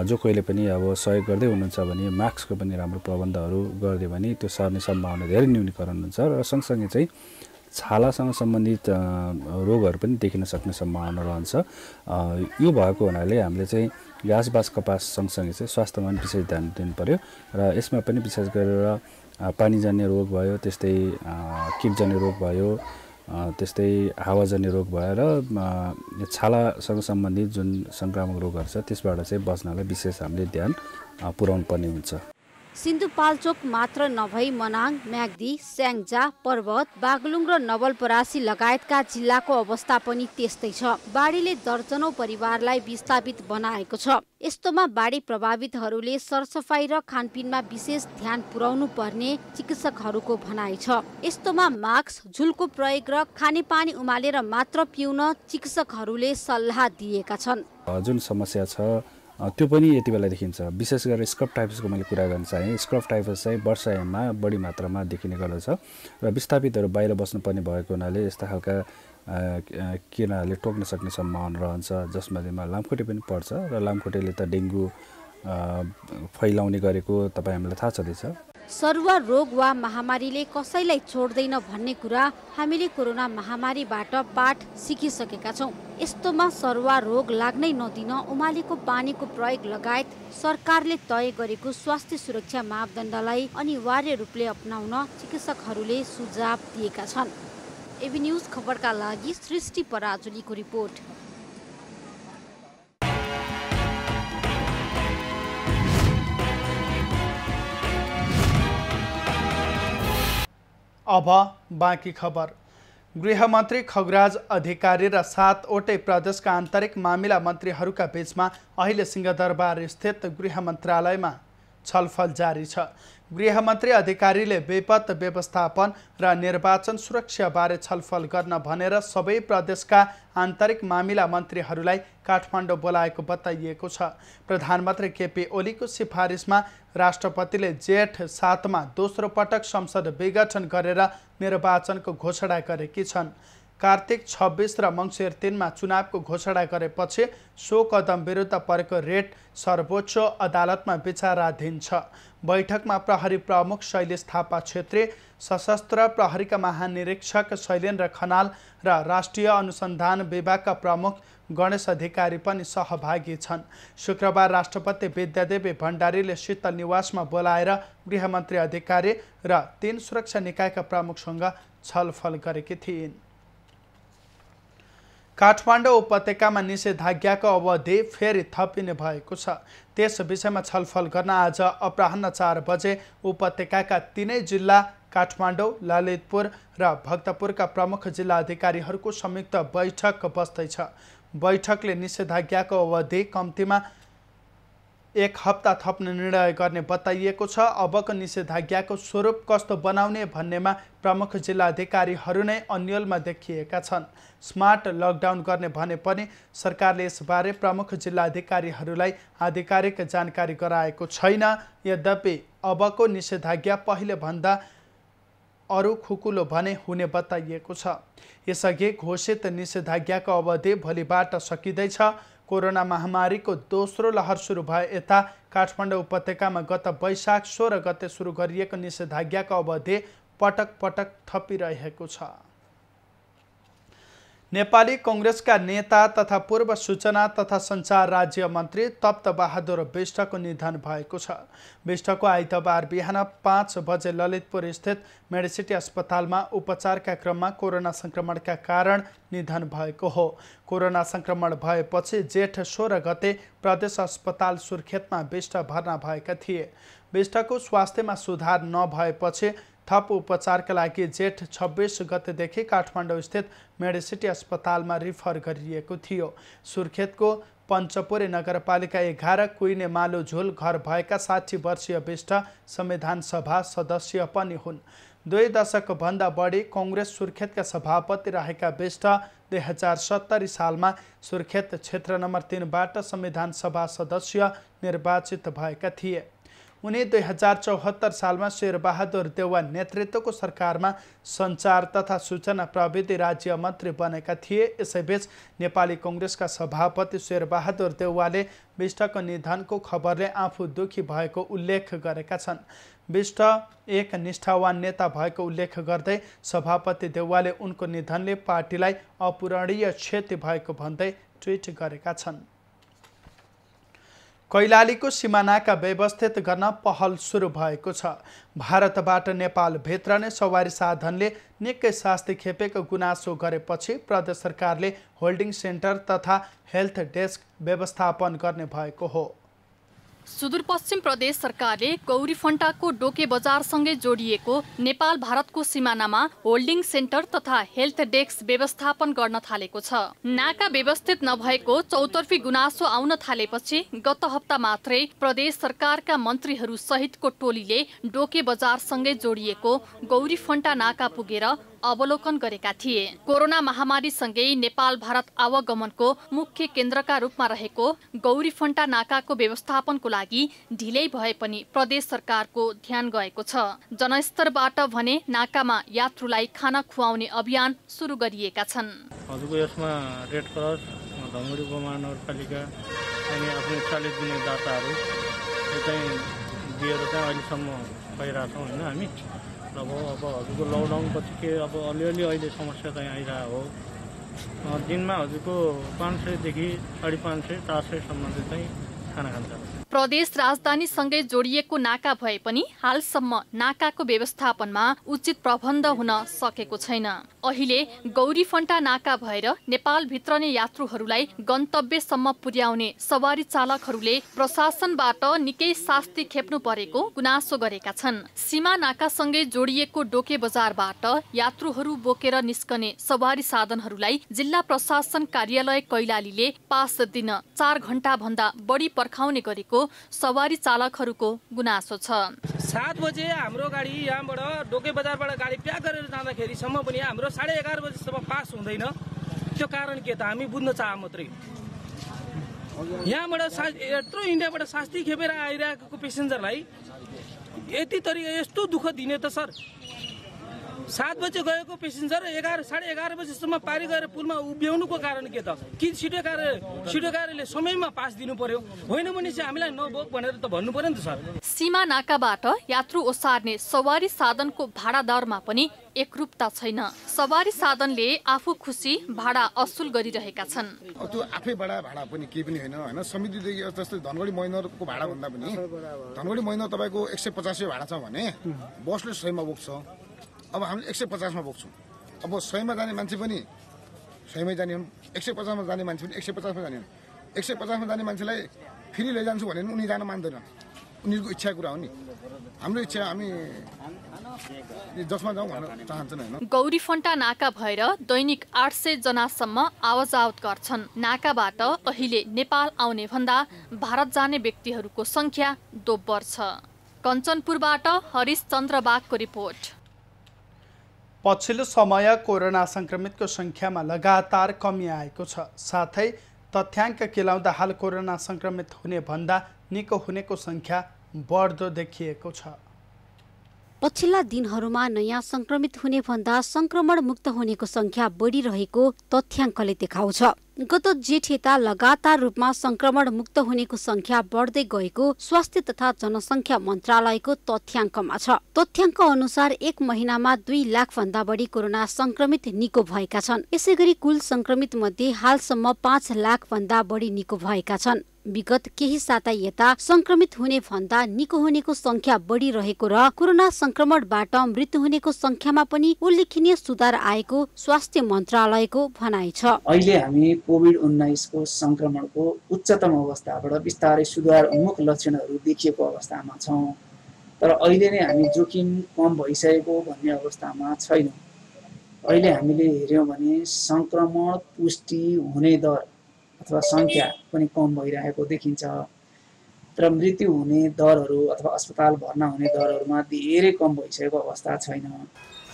जो कोहीले पनि अब सहयोग गर्दै हुनुहुन्छ भने मास्कको पनि राम्रो प्रबन्धहरू गरिदियो भने त्यो सर्ने सम्भावना धेरै न्यूनीकरण हुन्छ र सँगसँगै चाहिँ छालासँग सम्बन्धित रोगहरू पनि देखिन सक्ने सम्भावना रहन्छ। यो भएको हुनाले हामीले चाहिँ घाँसबास कपास सँगसँगै चाहिँ स्वास्थ्यमा पनि विशेष ध्यान दिनु पर्यो र यसमा पनि विशेष गरेर पानीजन्य रोग भयो, त्यस्तै कीटजन्य रोग भयो, त्यस्तै हावाजन्य रोग भएर छालासँग सम्बन्धित जुन संक्रामक रोगहरू छ त्यसबाट चाहिँ बच्नलाई विशेष हामीले ध्यान पुर्याउनु पर्ने हुन्छ। सिन्धुपाल्चोक मात्र नभई मनाङ, म्याग्दी, स्याङ्जा, पर्वत, बागलुङ र नवलपरासी लगायतका जिल्लाको अवस्था पनि त्यस्तै छ। बाढीले दर्जनौं परिवारलाई विस्थापित बनाएको छ। यस्तोमा बाढी प्रभावितहरूले सरसफाई र खानपिनमा विशेष ध्यान पुर्याउनु पर्ने चिकित्सकहरूको भनाइ छ। यस्तोमा मास्क, झुलको प्रयोग र खानेपानी उमालेर मात्र पिउन चिकित्सकहरूले सल्लाह दिएका छन्। जुन समस्या छ त्यो पनि यति बेला देखिन्छ। विशेष गरेर स्क्रब टाइफसको मैले कुरा गर्न चाहेँ। स्क्रब टाइफस चाहिँ वर्षायाममा बढी मात्रामा देखिने गर्दछ र विस्थापितहरू बाहिर बस्नुपर्ने भएको हुनाले यस्ता खालका किराहरूले टोक्न सक्ने सम्भावना रहन्छ, जसमध्येमा लामखुट्टे पनि पर्छ र लामखुट्टेले त डेङ्गु फैलाउने गरेको तपाईँ हामीलाई थाहा छँदैछ। सरुवा रोग वा महामारीले कसैलाई छोड्दैन भन्ने कुरा हामीले कोरोना महामारीबाट पाठ सिकिसकेका छौँ। यस्तोमा सरुवा रोग लाग्नै नदिन उमालेको पानीको प्रयोग लगायत सरकारले तय गरेको स्वास्थ्य सुरक्षा मापदण्डलाई अनिवार्य रूपले अपनाउन चिकित्सकहरूले सुझाव दिएका छन्। एबी न्यूज खबरका लागि सृष्टि पराजुलीको रिपोर्ट। अब बाँकी खबर। गृहमन्त्री खगराज अधिकारी र 7वटै प्रदेशका आन्तरिक मामिला मन्त्रीहरूका बीचमा अहिले सिंहदरबार स्थित गृह मन्त्रालयमा छलफल जारी छ। गृहमन्त्री अधिकारीले विपद व्यवस्थापन र निर्वाचन सुरक्षाबारे छलफल गर्न भनेर सबै प्रदेशका आन्तरिक मामिला मन्त्रीहरूलाई काठमाडौँ बोलाएको बताइएको छ। प्रधानमन्त्री केपी ओलीको सिफारिसमा राष्ट्रपतिले जेठ 7मा दोस्रो पटक संसद विघटन गरेर निर्वाचनको घोषणा गरेकी छन्। कार्तिक 26 र मङ्सिर 3मा चुनावको घोषणा गरेपछि सो कदम विरुद्ध परेको रेट सर्वोच्च अदालतमा विचाराधीन छ। बैठकमा प्रहरी प्रमुख शैलेश थापा छेत्री, सशस्त्र प्रहरीका महानिरीक्षक शैलेन्द्र खनाल र राष्ट्रिय अनुसन्धान विभागका प्रमुख गणेश अधिकारी पनि सहभागी छन्। शुक्रबार राष्ट्रपति विद्यादेवी भण्डारीले शीतल निवासमा बोलाएर गृहमन्त्री अधिकारी र 3 सुरक्षा निकायका प्रमुखसँग छलफल गरेकी थिइन्। काठमाडौँ उपत्यकामा निषेधाज्ञाको अवधि फेरि थपिने भएको छ। त्यस विषयमा छलफल गर्न आज अपराह्न 4 बजे उपत्यकाका 3 जिल्ला काठमाडौँ, ललितपुर र भक्तपुरका प्रमुख जिल्ला अधिकारीहरूको संयुक्त बैठक बस्दैछ। बैठकले निषेधाज्ञाको अवधि कम्तीमा 1 हप्ता थप्ने निर्णय गर्ने बताइएको छ। अबको निषेधाज्ञाको स्वरूप कस्तो बनाउने भन्नेमा प्रमुख जिल्ला अधिकारीहरू नै अन्यलमा देखिएका छन्। स्मार्ट लकडाउन गर्ने भने पनि सरकारले यसबारे प्रमुख जिल्ला अधिकारीहरूलाई आधिकारिक जानकारी गराएको छैन। यद्यपि अबको निषेधाज्ञा पहिले भन्दा अरू खुकुलो भने हुने बताइएको छ। यसअघि घोषित निषेधाज्ञाको अवधि भोलिबाट सकिँदैछ। कोरोना महामारीको दोस्रो लहर सुरु भए यता काठमाडौँ उपत्यकामा गत वैशाख 16 गते सुरु गरिएको निषेधाज्ञाको अवधि पटक पटक थपिरहेको छ। नेपाली कांग्रेसका नेता तथा पूर्व सूचना तथा सञ्चार राज्य मन्त्री तप्तबहादुर विष्टको निधन भएको छ। विष्टको आइतबार बिहान 5 बजे ललितपुर स्थित मेडिसिटी अस्पतालमा उपचारका क्रममा कोरोना संक्रमणका कारण निधन भएको हो। कोरोना संक्रमण भएपछि जेठ 16 गते प्रदेश अस्पताल सुर्खेतमा विष्ट भर्ना भएका थिए। विष्टको स्वास्थ्यमा सुधार नभएपछि थप उपचारका लागि जेठ 26 गतेदेखि काठमाडौँ स्थित मेडिसिटी अस्पतालमा रिफर गरिएको थियो। सुर्खेतको पञ्चपुरे नगरपालिका 11 कुइने मालो झोल घर भएका 60 वर्षीय विष्ट संविधान सभा सदस्य पनि हुन्। 2 दशकभन्दा बढी कांग्रेस सुर्खेतका सभापति रहेका विष्ट 2070 सालमा सुर्खेत क्षेत्र नम्बर 3बाट संविधान सभा सदस्य निर्वाचित भएका थिए। उनी 2074 सालमा शेरबहादुर देउवा नेतृत्वको सरकारमा सञ्चार तथा सूचना प्रविधि राज्य मन्त्री बनेका थिए। यसैबीच नेपाली कांग्रेसका सभापति शेरबहादुर देउवाले विष्टको निधनको खबरले आफू दुखी भएको उल्लेख गरेका छन्। विष्ट एक निष्ठावान नेता भएको उल्लेख गर्दै सभापति देउवाले उनको निधनले पार्टीलाई अपूरणीय क्षति भएको भन्दै ट्विट गरेका छन्। कैलालीको सिमानाका व्यवस्थित गर्न पहल सुरु भएको छ। भारतबाट नेपाल भित्र नै सवारी साधनले निकै शास्ति खेपेको गुनासो गरेपछि प्रदेश सरकारले होल्डिङ सेन्टर तथा हेल्थ डेस्क व्यवस्थापन गर्ने भएको हो। सुदूरपश्चिम प्रदेश सरकारले गौरीफन्टाको डोके बजारसँगै जोडिएको नेपाल भारतको सिमानामा होल्डिङ सेन्टर तथा हेल्थ डेस्क व्यवस्थापन गर्न थालेको छ। नाका व्यवस्थित नभएको चौतर्फी गुनासो आउन थालेपछि गत हप्ता मात्रै प्रदेश सरकारका मन्त्रीहरू सहितको टोलीले डोके बजारसँगै जोडिएको गौरीफन्टा नाका पुगेर अवलोकन गरेका थिए। कोरोना महामारीसँगै नेपाल भारत आवागमनको मुख्य केन्द्रका रूपमा रहेको गौरीफन्टा नाकाको व्यवस्थापनको लागि ढिलै भए पनि प्रदेश सरकारको ध्यान गएको छ। जनस्तरबाट भने नाकामा यात्रुलाई खाना खुवाउने अभियान सुरु गरिएका छन्। हजुरको यसमा रेड क्रस, धनगढी महानगरपालिका अनि आफ्नो 40 दिने दाताहरू चाहिँ दिएर चाहिँ अहिलेसम्म पाइरहेछौँ होइन हामी। अब हजुरको लकडाउन पछि के अब अलिअलि अहिले समस्या चाहिँ आइरहेको हो। दिनमा हजुरको 500 देखि 550 400 सम्म चाहिँ खाना खान्छ। प्रदेश राजधानीसँगै जोडिएको नाका भए पनि हालसम्म नाकाको व्यवस्थापनमा उचित प्रबन्ध हुन सकेको छैन। अहिले गौरीफन्टा नाका भएर नेपालभित्र नै यात्रुहरूलाई गन्तव्यसम्म पुर्याउने सवारी चालकहरूले प्रशासनबाट निकै शास्ति खेप्नु परेको गुनासो गरेका छन्। सीमा नाकासँगै जोडिएको डोके बजारबाट यात्रुहरू बोकेर निस्कने सवारी साधनहरूलाई जिल्ला प्रशासन कार्यालय कैलालीले पास दिन 4 घण्टा भन्दा बढी पर्खाउने गरेको सवारी चालकहरूको गुनासो छ। 7 बजे हाम्रो गाडी यहाँबाट डोके बजारबाट गाडी प्याक गरेर जाँदाखेरिसम्म पनि हाम्रो 11:30 बजेसम्म पास हुँदैन। त्यो कारण के त हामी बुझ्न चाह मात्रै। यहाँबाट यत्रो इन्डियाबाट शास्ति खेपेर आइरहेको पेसेन्जरलाई यति तरिका यस्तो दुःख दिने त सर। 7 बजे गएको पेसेन्जर 11:30 बजेसम्म पारी गएर पुलमा उभ्याउनुको कारण के त? कि छिटो कार्यले समयमा पास दिनु पर्यो, होइन भने चाहिँ हामीलाई नबोक भनेर त भन्नु पर्यो नि त सर। सीमा नाकाबाट यात्रु ओसार्ने सवारी साधनको भाडा दरमा पनि एकरूपता छैन। सवारी साधनले आफू खुसी भाडा असुल गरिरहेका छन्। त्यो आफै भाडा पनि केही पनि होइन होइन। समितिदेखि जस्तै धनगढी महिनाको भाडा भन्दा पनि धनगढी महिना तपाईँको 150 भाडा छ भने बसले 100 मा बोक्छ। अब हामीले 150 मा बोक्छौँ। अब 100 मा जाने मान्छे पनि 100मै जाने हुन्, 150 मा जाने मान्छे पनि 150 मा जाने हुन्। 150 मा जाने मान्छेलाई फेरि लैजान्छु भने उनी जान मान्दैन, उनीहरूको इच्छा कुरा हो नि। हाम्रो इच्छा हामी जसमा जाउँ भन्न चाहन्छन् हैन। गौरीफन्टा नाका भएर दैनिक 800 जनासम्म आवाजावत गर्छन्। नाकाबाट अहिले नेपाल आउने भन्दा भारत जाने व्यक्तिहरूको संख्या दोब्बर छ। कञ्चनपुरबाट हरिश चन्द्र बागको रिपोर्ट। पछिल्लो समय कोरोना संक्रमितको संख्यामा लगातार कमी आएको छ। साथै तथ्याङ्क केलाउँदा हाल कोरोना संक्रमित हुने भन्दा निको हुनेको संख्या बढ्दो देखिएको छ। पछिल्ला दिनहरूमा नयाँ संक्रमित हुने भन्दा संक्रमण मुक्त हुनेको संख्या बढिरहेको तथ्याङ्कले देखाउँछ। गत जेठ यता लगातार रूपमा संक्रमण मुक्त हुनेको संख्या बढ्दै गएको स्वास्थ्य तथा जनसंख्या मन्त्रालयको तथ्याङ्कमा छ। तथ्याङ्क अनुसार एक महिनामा 2 लाख भन्दा बढी कोरोना संक्रमित निको भएका छन्। यसैगरी कुल संक्रमित मध्ये हालसम्म 5 लाख भन्दा बढी निको भएका छन्। विगत केही साता यता संक्रमित हुने भन्दा निको हुनेको संख्या बढिरहेको र कोरोना संक्रमणबाट मृत्यु हुनेको संख्यामा पनि उल्लेखनीय सुधार आएको स्वास्थ्य मन्त्रालयको भनाइ छ। अहिले हामी कोभिड-19 को संक्रमणको उच्चतम अवस्थाबाट बिस्तारै सुधार उन्मुख लक्षणहरू देखिएको अवस्थामा छौं। तर अहिले नै हामी जोखिम कम भइसकेको भन्ने अवस्थामा छैनौं। अहिले हामीले हेर्यौं भने संक्रमण पुष्टि हुने दर अथवा संख्या पनि कम भइरहेको देखिन्छ। तर मृत्यु हुने दरहरू अथवा अस्पताल भर्ना हुने दरहरूमा धेरै कम भइसकेको अवस्था छैन।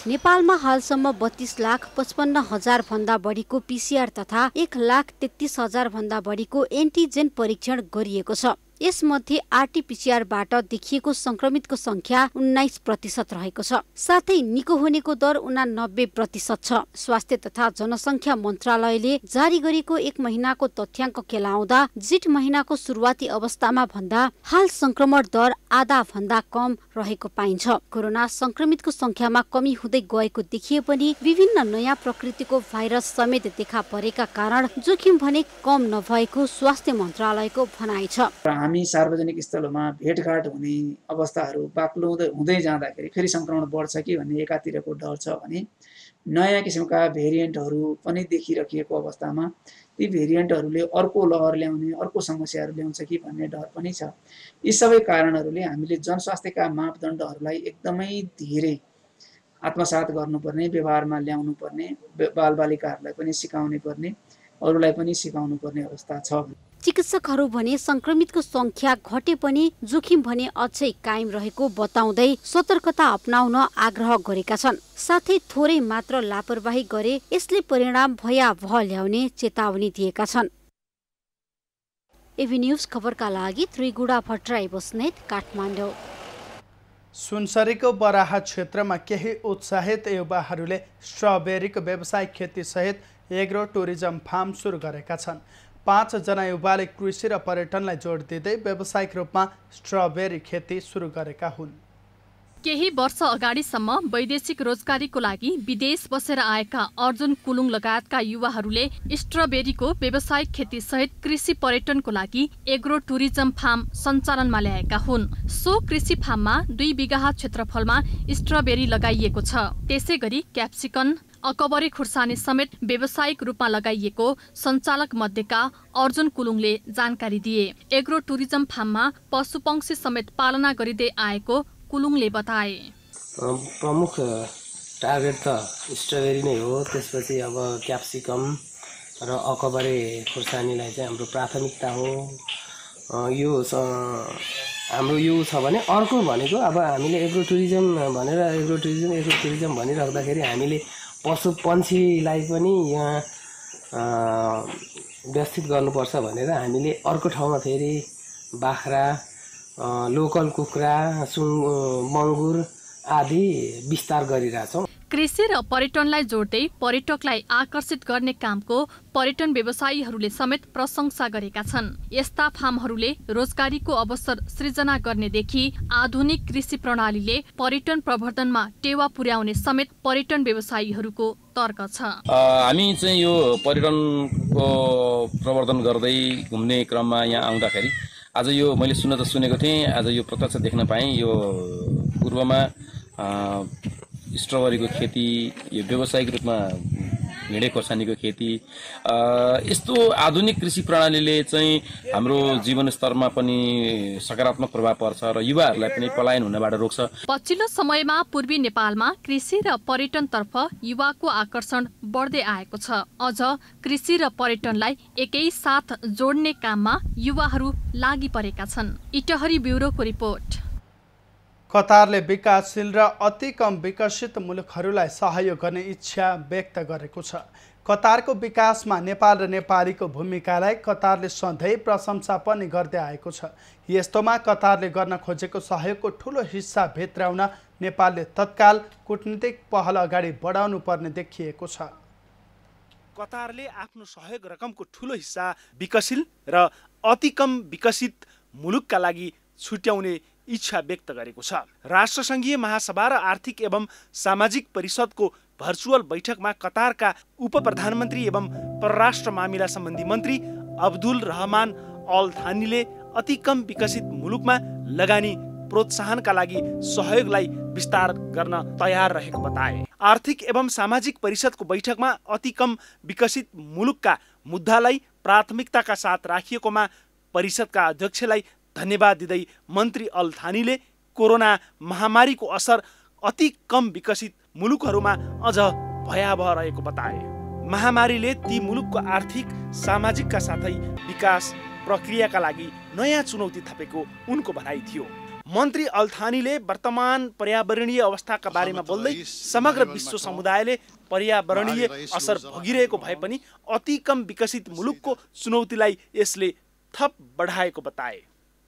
नेपालमा हालसम्म 32,55,000 भन्दा बढीको PCR तथा 1,33,000 भन्दा बढीको एन्टिजेन परीक्षण गरिएको छ। यसमध्ये RT-PCR बाट देखिएको संक्रमितको संख्या 19% रहेको छ। साथै निको हुनेको दर 89% छ। स्वास्थ्य तथा जनसंख्या मन्त्रालयले जारी गरेको एक महिनाको तथ्याङ्क केलाउँदा जेठ महिनाको सुरुवाती अवस्थामा भन्दा हाल संक्रमण दर आधा भन्दा कम रहेको पाइन्छ। कोरोना संक्रमितको संख्यामा कमी हुँदै गएको देखिए पनि विभिन्न नयाँ प्रकृतिको भाइरस समेत देखा परेका कारण जोखिम भने कम नभएको स्वास्थ्य मन्त्रालयको भनाइ छ। हामी सार्वजनिक स्थलमा भेटघाट हुने अवस्थाहरू बाक्लो हुँदै जाँदाखेरि फेरि संक्रमण बढ्छ कि भन्ने एकातिरको डर छ भने नयाँ किसिमका भेरिएन्टहरू पनि देखिरहेको अवस्थामा ती भेरिएन्टहरूले अर्को लहर ल्याउने, अर्को समस्याहरू ल्याउँछ कि भन्ने डर पनि छ। यी सबै कारणहरूले हामीले जनस्वास्थ्यका मापदण्डहरूलाई एकदमै धेरै आत्मसात गर्नुपर्ने, व्यवहारमा ल्याउनु पर्ने, बालबालिकाहरूलाई पनि सिकाउनु पर्ने, अरूलाई पनि सिकाउनु पर्ने अवस्था छ। चिकित्सकहरू भने संक्रमितको संख्या घटे पनि जोखिम भने अझै कायम रहेको बताउँदै सतर्कता अपनाउन आग्रह गरेका छन्। साथै थोरै मात्र लापरवाही गरे यसले परिणाम भयावह ल्याउने चेतावनी दिएका छन्। एबी न्यूज खबरका लागि त्रिगुडा भट्टराई बस्नेत, काठमाडौँ। सुनसरीको बराहा क्षेत्रमा केही उत्साहित युवाहरूले स्ट्रबेरीको व्यावसायिक खेती सहित एग्रो टुरिज्म फार्म सुरु गरेका छन्। 5 जना युवाले कृषि र पर्यटनलाई जोड दिँदै व्यावसायिक रूपमा स्ट्रबेरी खेती सुरु गरेका हुन्। केही वर्ष अगाडिसम्म वैदेशिक रोजगारीको लागि विदेश बसेर आएका अर्जुन कुलुङ लगायतका युवाहरूले स्ट्रबेरीको व्यावसायिक खेती सहित कृषि पर्यटनको लागि एग्रो टुरिज्म फार्म सञ्चालनमा ल्याएका हुन्। सो कृषि फार्ममा 2 बिघा क्षेत्रफलमा स्ट्रबेरी लगाइएको छ। त्यसैगरी क्याप्सिकन, अकबरी खुर्सानी समेत व्यावसायिक रूपमा लगाइएको सञ्चालक मध्येका अर्जुन कुलुङले जानकारी दिए। एग्रो टुरिज्म फार्ममा पशुपक्षी समेत पालना गरिँदै आएको कुलुङले बताए। प्रमुख टार्गेट त स्ट्रबेरी नै हो। त्यसपछि अब क्याप्सिकम र अकबरे खुर्सानीलाई चाहिँ हाम्रो प्राथमिकता हो। यो हाम्रो यो छ भने अर्को भनेको अब हामीले एग्रो टुरिज्म भनेर एग्रो टुरिज्म भनिराख्दाखेरि हामीले पशु पन्छीलाई पनि यहाँ व्यवस्थित गर्नुपर्छ भनेर हामीले अर्को ठाउँमा फेरि बाख्रा, लोकल कुखुरा, मङ्गुर आदि विस्तार गरिरहेछौँ। कृषि र पर्यटनलाई जोड्दै पर्यटकलाई आकर्षित गर्ने कामको पर्यटन व्यवसायीहरूले समेत प्रशंसा गरेका छन्। यस्ता फार्महरूले रोजगारीको अवसर सृजना गर्नेदेखि आधुनिक कृषि प्रणालीले पर्यटन प्रवर्धनमा टेवा पुर्याउने समेत पर्यटन व्यवसायीहरूको तर्क छ। हामी चाहिँ यो पर्यटनको प्रवर्धन गर्दै घुम्ने क्रममा यहाँ आउँदाखेरि आज यो मैले सुनेको थिएँ, आज यो प्रत्यक्ष देख्न पाएँ। यो पूर्वमा स्ट्रबेरीको खेती यो व्यावसायिक रूपमा भिडे खोर्सानीको खेती, यस्तो आधुनिक कृषि प्रणालीले चाहिँ हाम्रो जीवनस्तरमा पनि सकारात्मक प्रभाव पर्छ र युवाहरूलाई पनि पलायन हुनबाट रोक्छ। पछिल्लो समयमा पूर्वी नेपालमा कृषि र पर्यटनतर्फ युवाको आकर्षण बढ्दै आएको छ। अझ कृषि र पर्यटनलाई एकैसाथ जोड्ने काममा युवाहरू लागि परेका छन्। इटहरी ब्युरोको रिपोर्ट। कतारले विकासशील र अति कम विकसित मुलुकहरूलाई सहयोग गर्ने इच्छा व्यक्त गरेको छ। कतारको विकासमा नेपाल र नेपालीको भूमिकालाई कतारले सधैँ प्रशंसा पनि गर्दै आएको छ। यस्तोमा कतारले गर्न खोजेको सहयोगको ठूलो हिस्सा भित्राउन नेपालले तत्काल कूटनीतिक पहल अगाडि बढाउनु पर्ने देखिएको छ। कतारले आफ्नो सहयोग रकमको ठूलो हिस्सा विकसशील र अति कम विकसित मुलुकका लागि छुट्याउने इच्छा व्यक्त गरेको छ। राष्ट्रसङ्घीय महासभा र आर्थिक एवं सामाजिक परिषदको भर्चुअल बैठकमा कतारका उपप्रधानमन्त्री एवं परराष्ट्र मामिला सम्बन्धी मन्त्री अब्दुल रहमान अल थानीले अति कम विकसित मुलुकमा लगानी प्रोत्साहनका लागि सहयोगलाई विस्तार गर्न तयार रहेको बताए। आर्थिक एवं सामाजिक परिषदको बैठकमा अति कम विकसित मुलुकका मुद्दालाई प्राथमिकताका साथ राखिएकोमा परिषदका अध्यक्षलाई धन्यवाद दिँदै मन्त्री अल थानीले कोरोना महामारीको असर अति कम विकसित मुलुकहरूमा अझ भयावह रहेको बताए। महामारीले ती मुलुकको आर्थिक सामाजिकका साथै विकास प्रक्रियाका लागि नयाँ चुनौती थपेको उनको भनाइ थियो। मन्त्री अल थानीले वर्तमान पर्यावरणीय अवस्थाका बारेमा बोल्दै समग्र विश्व समुदायले पर्यावरणीय असर भोगिरहेको भए पनि अति कम विकसित मुलुकको चुनौतीलाई यसले थप बढाएको बताए।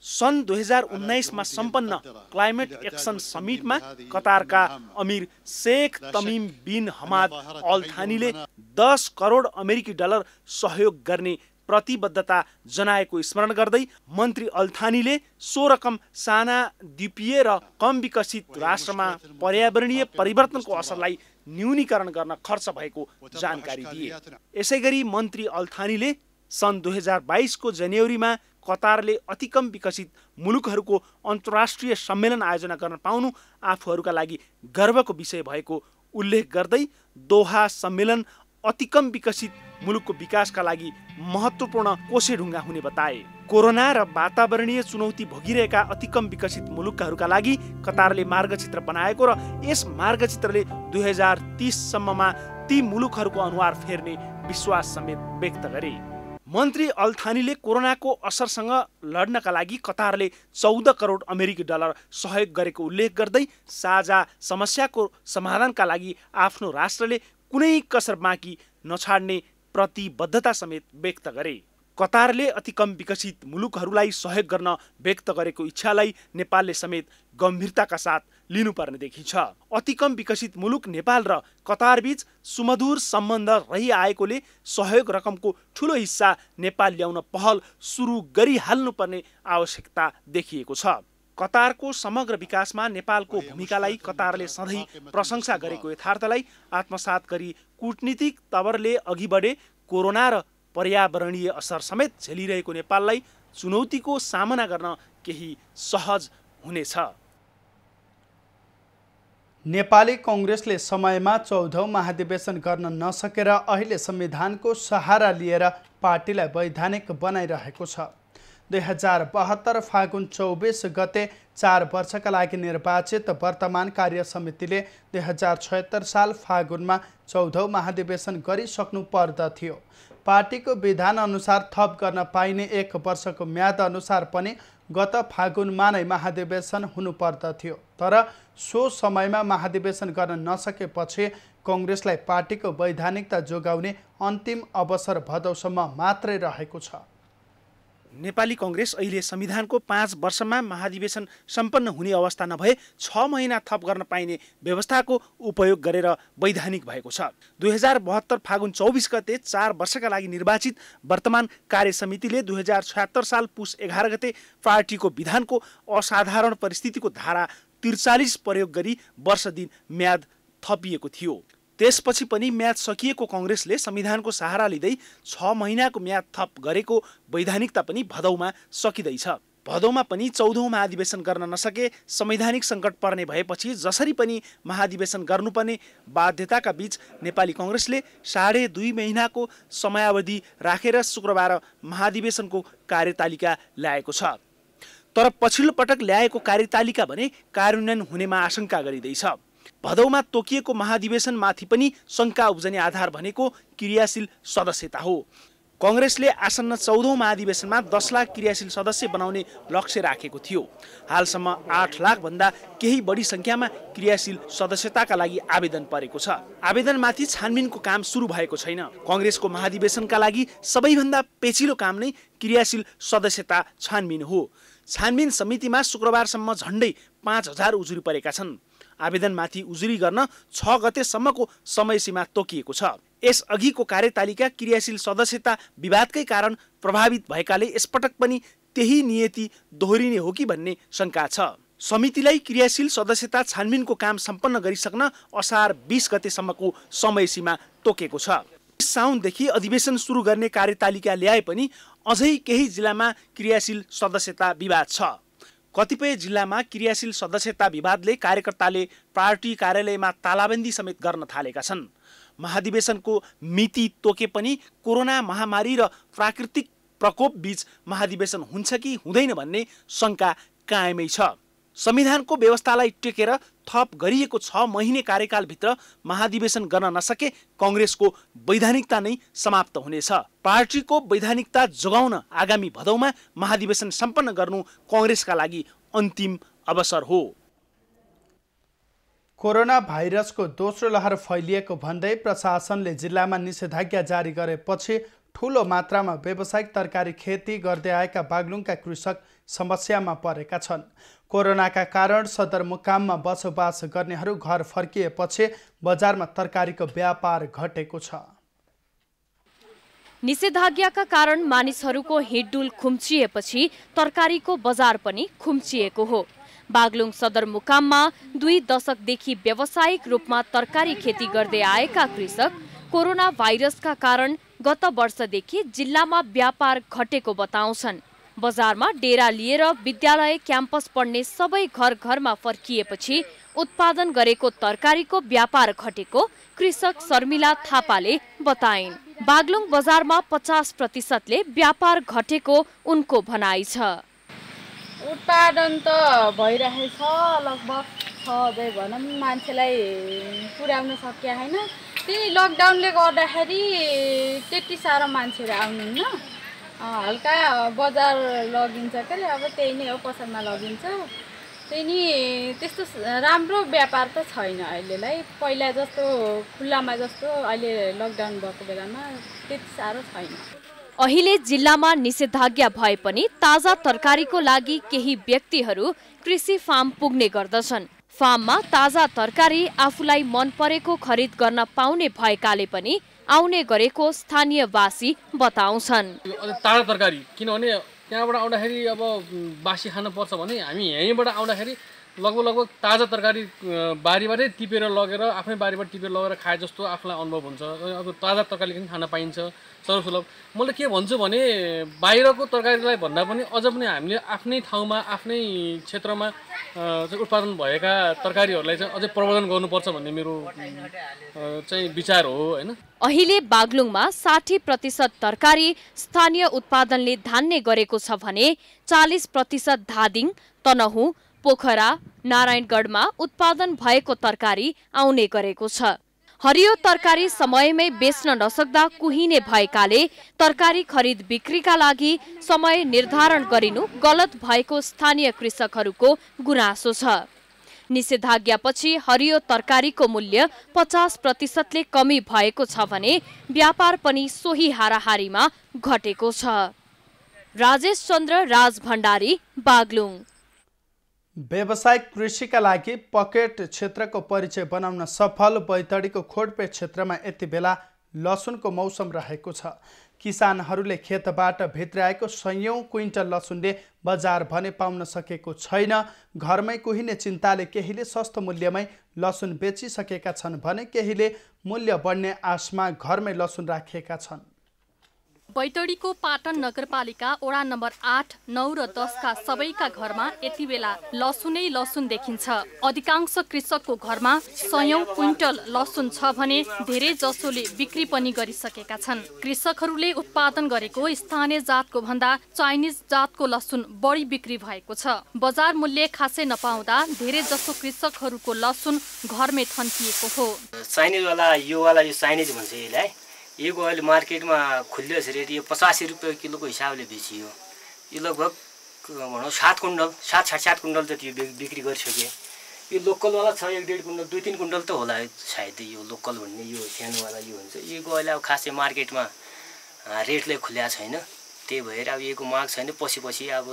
सन् 2019 मा सम्पन्न क्लाइमेट एक्सन समिटमा कतारका अमिर शेख तमिम बिन हमाद अल थानीले 10 करोड अमेरिकी डलर सहयोग गर्ने प्रतिबद्धता जनाएको स्मरण गर्दै मन्त्री अल थानीले सो रकम साना द्वीपीय र कम विकसित राष्ट्रमा पर्यावरणीय परिवर्तनको असरलाई न्यूनीकरण गर्न खर्च भएको जानकारी दिए। यसैगरी मन्त्री अल थानीले सन् 2022 को जनवरीमा कतारले अति कम विकसित मुलुकहरूको अन्तर्राष्ट्रिय सम्मेलन आयोजना गर्न पाउनु आफूहरूका लागि गर्वको विषय भएको उल्लेख गर्दै दोहा सम्मेलन अति कम विकसित मुलुकको विकासका लागि महत्त्वपूर्ण कोसेढुङ्गा हुने बताए। कोरोना र वातावरणीय चुनौती भोगिरहेका अति कम विकसित मुलुकहरूका लागि कतारले मार्गचित्र बनाएको र यस मार्गचित्रले 2030 सम्ममा ती मुलुकहरूको अनुहार फेर्ने विश्वास समेत व्यक्त गरे। मन्त्री अल थानीले कोरोनाको असरसँग लड्नका लागि कतारले 14 करोड अमेरिकी डलर सहयोग गरेको उल्लेख गर्दै साझा समस्याको समाधानका लागि आफ्नो राष्ट्रले कुनै कसर बाँकी नछाड्ने प्रतिबद्धता समेत व्यक्त गरे। कतारले अति कम विकसित मुलुकहरूलाई सहयोग गर्न व्यक्त गरेको इच्छालाई नेपालले समेत गम्भीरताका साथ लिनुपर्ने देखिन्छ। अति कम विकसित मुलुक नेपाल र कतार बीच सुमधुर सम्बन्ध रहिआएकोले सहयोग रकमको ठूलो हिस्सा नेपाल ल्याउन पहल सुरु गरिहाल्नुपर्ने आवश्यकता देखिएको छ। कतारको समग्र विकासमा नेपालको भूमिकालाई कतारले सधैँ प्रशंसा गरेको यथार्थलाई आत्मसात गरी कूटनीतिक तवरले अघि बढे कोरोना र पर्यावरणीय असर समेत झेलिरहेको नेपाललाई चुनौतीको सामना गर्न केही सहज हुनेछ। नेपाली कांग्रेसले समयमा 14औं महाधिवेशन गर्न नसकेर अहिले संविधानको सहारा लिएर पार्टीलाई वैधानिक बनाइरहेको छ। 2072 फागुन 24 गते 4 वर्षका लागि निर्वाचित वर्तमान कार्य समितिले 2076 साल फागुनमा 14औं महाधिवेशन गरिसक्नु पर्दथ्यो। पार्टीको विधान अनुसार थप गर्न पाइने 1 वर्षको म्याद अनुसार पनि गत फागुनमा नै महाधिवेशन हुनुपर्दथ्यो। तर सो समयमा महाधिवेशन गर्न नसकेपछि कांग्रेसलाई पार्टीको वैधानिकता जोगाउने अन्तिम अवसर भदौसम्म मात्रै रहेको छ। नेपाली कांग्रेस अहिले संविधानको 5 वर्षमा महाधिवेशन सम्पन्न हुने अवस्था नभए 6 महिना थप गर्न पाइने व्यवस्थाको उपयोग गरेर वैधानिक भएको छ। 2072 फागुन 24 गते 4 वर्षका लागि निर्वाचित वर्तमान कार्य समितिले 2076 साल पुस 11 गते पार्टीको विधानको असाधारण परिस्थितिको धारा 43 प्रयोग गरी वर्ष दिन म्याद थपिएको थियो। त्यसपछि पनि म्याद सकिएको कांग्रेसले संविधानको सहारा लिँदै 6 महिनाको म्याद थप गरेको वैधानिकता पनि भदौमा सकिँदैछ। भदौमा पनि 14औं महाधिवेशन गर्न नसके संवैधानिक सङ्कट पर्ने भएपछि जसरी पनि महाधिवेशन गर्नुपर्ने बाध्यताका बीच नेपाली कङ्ग्रेसले 2.5 महिनाको समयावधि राखेर शुक्रबार महाधिवेशनको कार्यतालिका ल्याएको छ। तर पछिल्लो पटक ल्याएको कार्यतालिका भने कार्यान्वयन हुनेमा आशंका गरिँदैछ। भदौमा तोकिएको महाधिवेशनमाथि पनि शङ्का उब्जने आधार भनेको क्रियाशील सदस्यता हो। कङ्ग्रेसले आसन्न 14औं महाधिवेशनमा 10 लाख क्रियाशील सदस्य बनाउने लक्ष्य राखेको थियो। हालसम्म 8 लाख भन्दा केही बढी संख्यामा क्रियाशील सदस्यताका लागि आवेदन परेको छ। आवेदनमाथि छानबिनको काम सुरु भएको छैन। कङ्ग्रेसको महाधिवेशनका लागि सबैभन्दा पेचिलो काम नै क्रियाशील सदस्यता छानबिन हो। छानबिन समितिमा शुक्रबारसम्म झण्डै 5000 उजुरी परेका छन्। आवेदनमाथि उजुरी गर्न 6 गतेसम्मको समय सीमा तोकिएको छ। यसअघिको कार्यतालिका क्रियाशील सदस्यता विवादकै कारण प्रभावित भएकाले यसपटक पनि त्यही नियति दोहोरिने हो कि भन्ने शङ्का छ। समितिलाई क्रियाशील सदस्यता छानबिनको काम सम्पन्न गरिसक्न असार 20 गतेसम्मको समय सीमा तोकेको छ। साउनदेखि अधिवेशन सुरु गर्ने कार्यतालिका ल्याए पनि अझै केही जिल्लामा क्रियाशील सदस्यता विवाद छ। कतिपय जिल्लामा क्रियाशील सदस्यता विवादले कार्यकर्ताले पार्टी कार्यालयमा तालाबन्दी समेत गर्न थालेका छन्। महाधिवेशनको मिति तोके पनि कोरोना महामारी र प्राकृतिक प्रकोप बीच महाधिवेशन हुन्छ कि हुँदैन भन्ने शङ्का कायमै छ। संविधानको व्यवस्थालाई टेकेर थप गरिएको 6 महिने कार्यकालभित्र महाधिवेशन गर्न नसके कङ्ग्रेसको वैधानिकता नै समाप्त हुनेछ। पार्टीको वैधानिकता जोगाउन आगामी भदौमा महाधिवेशन सम्पन्न गर्नु कङ्ग्रेसका लागि अन्तिम अवसर हो। कोरोना भाइरसको दोस्रो लहर फैलिएको भन्दै प्रशासनले जिल्लामा निषेधाज्ञा जारी गरेपछि ठूलो मात्रामा व्यावसायिक तरकारी खेती गर्दै आएका बागलुङका कृषक समस्यामा परेका छन्। कोरोनाका कारण सदरमुकाममा बसोबास गर्नेहरू घर फर्किएपछि बजारमा तरकारीको व्यापार घटेको छ। निषेधाज्ञाका कारण मानिसहरूको हिडडुल खुम्चिएपछि तरकारीको बजार पनि खुम्चिएको हो। बागलुङ सदरमुकाममा 2 दशकदेखि व्यावसायिक रूपमा तरकारी खेती गर्दै आएका कृषक कोरोना भाइरसका कारण गत वर्षदेखि जिल्लामा व्यापार घटेको बताउँछन्। बजारमा डेरा लिएर विद्यालय क्याम्पस पढ्ने सबै घर घरमा फर्किएपछि उत्पादन गरेको तरकारीको व्यापार घटेको कृषक शर्मिला थापाले बताइन्। बागलुङ बजारमा 50%ले व्यापार घटेको उनको भनाइ छ। उत्पादन त भइरहेको छ, लगभग 6,000 भनौँ, मान्छेलाई पुर्याउन सकिया छैन। त्यही लकडाउनले गर्दाखेरि त्यति साह्रो मान्छेहरू आउनुहुन्न। हल्का बजार लगिन्छ के अरे, अब त्यही नै हो, पसलमा लगिन्छ। त्यही नि त्यस्तो राम्रो व्यापार त छैन अहिलेलाई। पहिला जस्तो खुल्लामा जस्तो अहिले लकडाउन भएको बेलामा त्यति साह्रो छैन। अहिले जिल्लामा निषेधाज्ञा भए पनि ताजा तरकारीको लागि केही व्यक्तिहरू कृषि फार्म पुग्ने गर्दछन्। फार्ममा ताजा तरकारी आफूलाई मन परेको खरिद गर्न पाउने भएकाले पनि आउने गरेको स्थानीयवासी बताउँछन्। ताजा तरकारी किनभने त्यहाँबाट आउँदाखेरि अब बासी खानु पर्छ भने हामी यहीँबाट आउँदाखेरि लगभग ताजा तरकारी बारीबाटै टिपेर लगेर आफ्नै बारीबाट टिपेर लगेर खाए जस्तो आफूलाई अनुभव हुन्छ। अब ताजा तरकारी पनि खान पाइन्छ सर्वसुलभ। मैले के भन्छु भने बाहिरको तरकारीलाई भन्दा पनि अझ पनि हामीले आफ्नै ठाउँमा आफ्नै क्षेत्रमा उत्पादन भएका तरकारीहरूलाई चाहिँ अझै प्रवर्धन गर्नुपर्छ भन्ने मेरो चाहिँ विचार हो हैन। अहिले बागलुङमा 60% तरकारी स्थानीय उत्पादनले धान्ने गरेको छ भने 40% धादिङ, तनहुँ, पोखरा, नारायणगढमा उत्पादन भएको तरकारी आउने गरेको छ। हरियो तरकारी समयमै बेच्न नसक्दा कुहिने भएकाले तरकारी खरिद बिक्रीका लागि समय निर्धारण गरिनु गलत भएको स्थानीय कृषकहरूको गुनासो छ। निषेधाज्ञापछि हरियो तरकारीको मूल्य 50%ले कमी भएको छ भने व्यापार पनि सोही हाराहारीमा घटेको छ। राजेश चन्द्र राजभण्डारी, बागलुङ। व्यावसायिक कृषिका लागि पकेट क्षेत्रको परिचय बनाउन सफल बैतडीको खोडपे क्षेत्रमा यति बेला लसुनको मौसम रहेको छ। किसानहरूले खेतबाट भित्राएको 100औं क्विन्टल लसुनले बजार भने पाउन सकेको छैन। घरमै कुहिने चिन्ताले केहीले सस्तो मूल्यमै लसुन बेचिसकेका छन् भने केहीले मूल्य बढ्ने आशमा घरमै लसुन राखेका छन्। बैतडीको पाटन नगरपालिका वडा नम्बर 8, 9 र 10 का सबैका घरमा यति बेला लसुनै लसुन देखिन्छ। अधिकांश कृषकको घरमा 100औं क्विन्टल लसुन छ भने धेरै जसोले बिक्री पनि गरिसकेका छन्। कृषकहरूले उत्पादन गरेको स्थानीय जातको भन्दा चाइनिज जातको लसुन बढी बिक्री भएको छ। बजार मूल्य खासै नपाउँदा धेरै जसो कृषकहरूको लसुन घरमै थन्किएको हो। चाइनिज वाला यो चाइनिज भन्छ यसलाई। यो अहिले मार्केटमा खुल्यो रेट यो 85 रुपियाँ किलोको हिसाबले बेचियो। यो लगभग भनौँ 7 कुइन्टल जति बिक्री गरिसके। यो लोकलवाला छ 1.5 कुइन्टल 2-3 कुइन्टल त होला सायद। यो लोकल भन्ने यो सानोवाला यो हुन्छ। यो अहिले अब खासै मार्केटमा रेटले खुल्या छैन। त्यही भएर अब योको माग छैन। पछि अब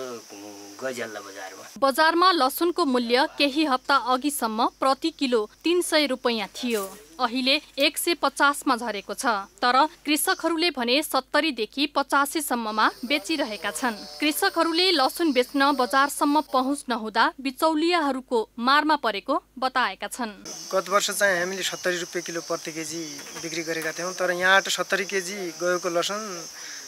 गइजाल्ला बजारमा। बजारमा लसुनको मूल्य केही हप्ता अघिसम्म प्रति किलो 300 रुपैयाँ थियो। अहिले 150 मा झरेको छ। तर कृषकहरूले भने 70 देखि 85 सम्ममा बेचिरहेका छन्। कृषकहरूले लसुन बेच्न बजारसम्म पहुँच नहुँदा बिचौलियाहरूको मारमा परेको बताएका छन्। गत वर्ष चाहिँ हामीले 70 रुपियाँ किलो प्रति केजी बिक्री गरेका थियौँ। तर यहाँ 70 केजी गएको लसुन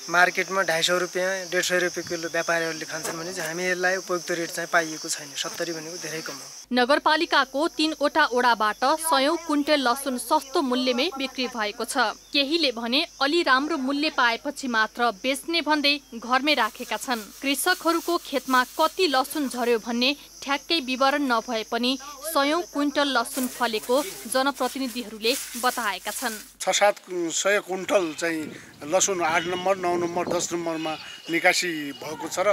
मार्केटमा 250 रुपियाँ 150 रुपियाँ किलो व्यापारीहरूले खान्छन् भने चाहिँ हामीलाई उपयुक्त रेट चाहिँ पाइएको छैन। 70 भनेको धेरै कम हो। नगरपालिकाको 3वटा वडाबाट 100औं क्विन्टल लसुन सस्तो मूल्यमै बिक्री भएको छ। केहीले भने अलि राम्रो मूल्य पाएपछि मात्र बेच्ने भन्दै घरमै राखेका छन्। कृषकहरूको खेतमा कति लसुन झर्यो भन्ने ठ्याक्कै विवरण नभए पनि 100औं क्विन्टल लसुन फलेको जनप्रतिनिधिहरूले बताएका छन्। 600-700 क्विन्टल चाहिँ लसुन 8 नम्बर 9 नम्बर 10 नम्बरमा निकासी भएको छ र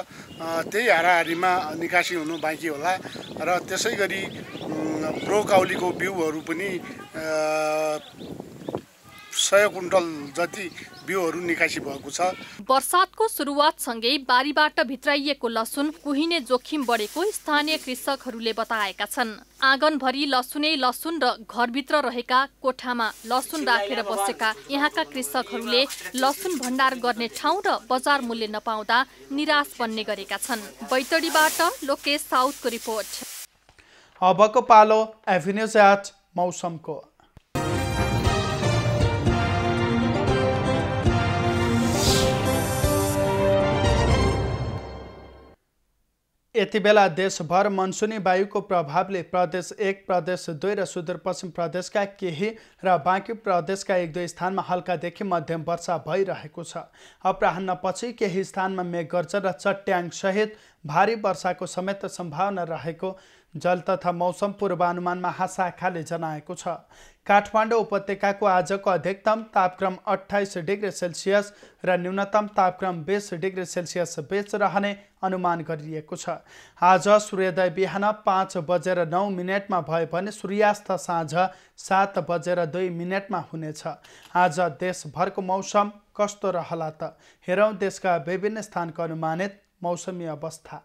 त्यही हाराहारीमा निकासी हुनु बाँकी होला। र त्यसै गरी ब्रोकाउलीको बिउहरू पनि 100 क्विन्टल जति बिउहरू निकासी भएको छ। वर्षातको सुरुवातसँगै बारीबाट भित्राइएको लसुन कुहिने जोखिम बढेको स्थानीय कृषकहरूले बताएका छन्। आँगनभरि लसुनै लसुन र घरभित्र रहेका कोठामा लसुन राखेर बसेका यहाँका कृषकहरूले लसुन भण्डार गर्ने ठाउँ र बजार मूल्य नपाउँदा निराश बन्ने गरेका छन्। बैतडीबाट लोकेश साउथको रिपोर्ट। अबको पालो एभिन्यूज एट मौसमको। यति बेला देशभर मनसुनी वायुको प्रभावले प्रदेश 1, प्रदेश 2 र सुदूरपश्चिम प्रदेशका केही र बाँकी प्रदेशका 1-2 स्थानमा हल्कादेखि मध्यम वर्षा भइरहेको छ। अपराह्नपछि केही स्थानमा मेघगर्जन र चट्याङ सहित भारी वर्षाको समेत सम्भावना रहेको जल तथा मौसम पूर्वानुमान महाशाखाले जनाएको छ। काठमाडौँ उपत्यकाको आजको अधिकतम तापक्रम 28 डिग्री सेल्सियस र न्यूनतम तापक्रम 20 डिग्री सेल्सियस बीच रहने अनुमान गरिएको छ। आज सूर्योदय बिहान 5:09 भए भने सूर्यास्त साँझ 7:02 हुनेछ। आज देशभरको मौसम कस्तो रहला त हेरौँ देशका विभिन्न स्थानको अनुमानित मौसमी अवस्था।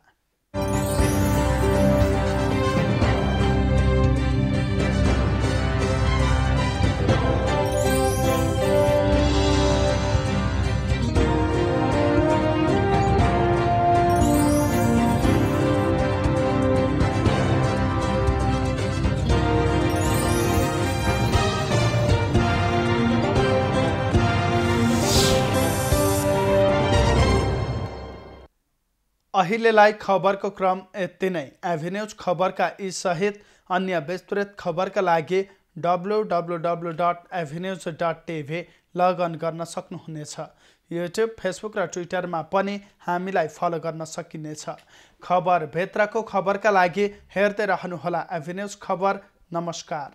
अहिलेलाई खबरको क्रम यति नै। एभिन्यूज खबरका यी सहित अन्य विस्तृत खबरका लागि www.avenews.tv लगइन गर्न सक्नुहुनेछ। युट्युब, फेसबुक र ट्विटरमा पनि हामीलाई फलो गर्न सकिनेछ। खबर भित्रको खबरका लागि हेर्दै रहनुहोला एभिन्यूज खबर। नमस्कार।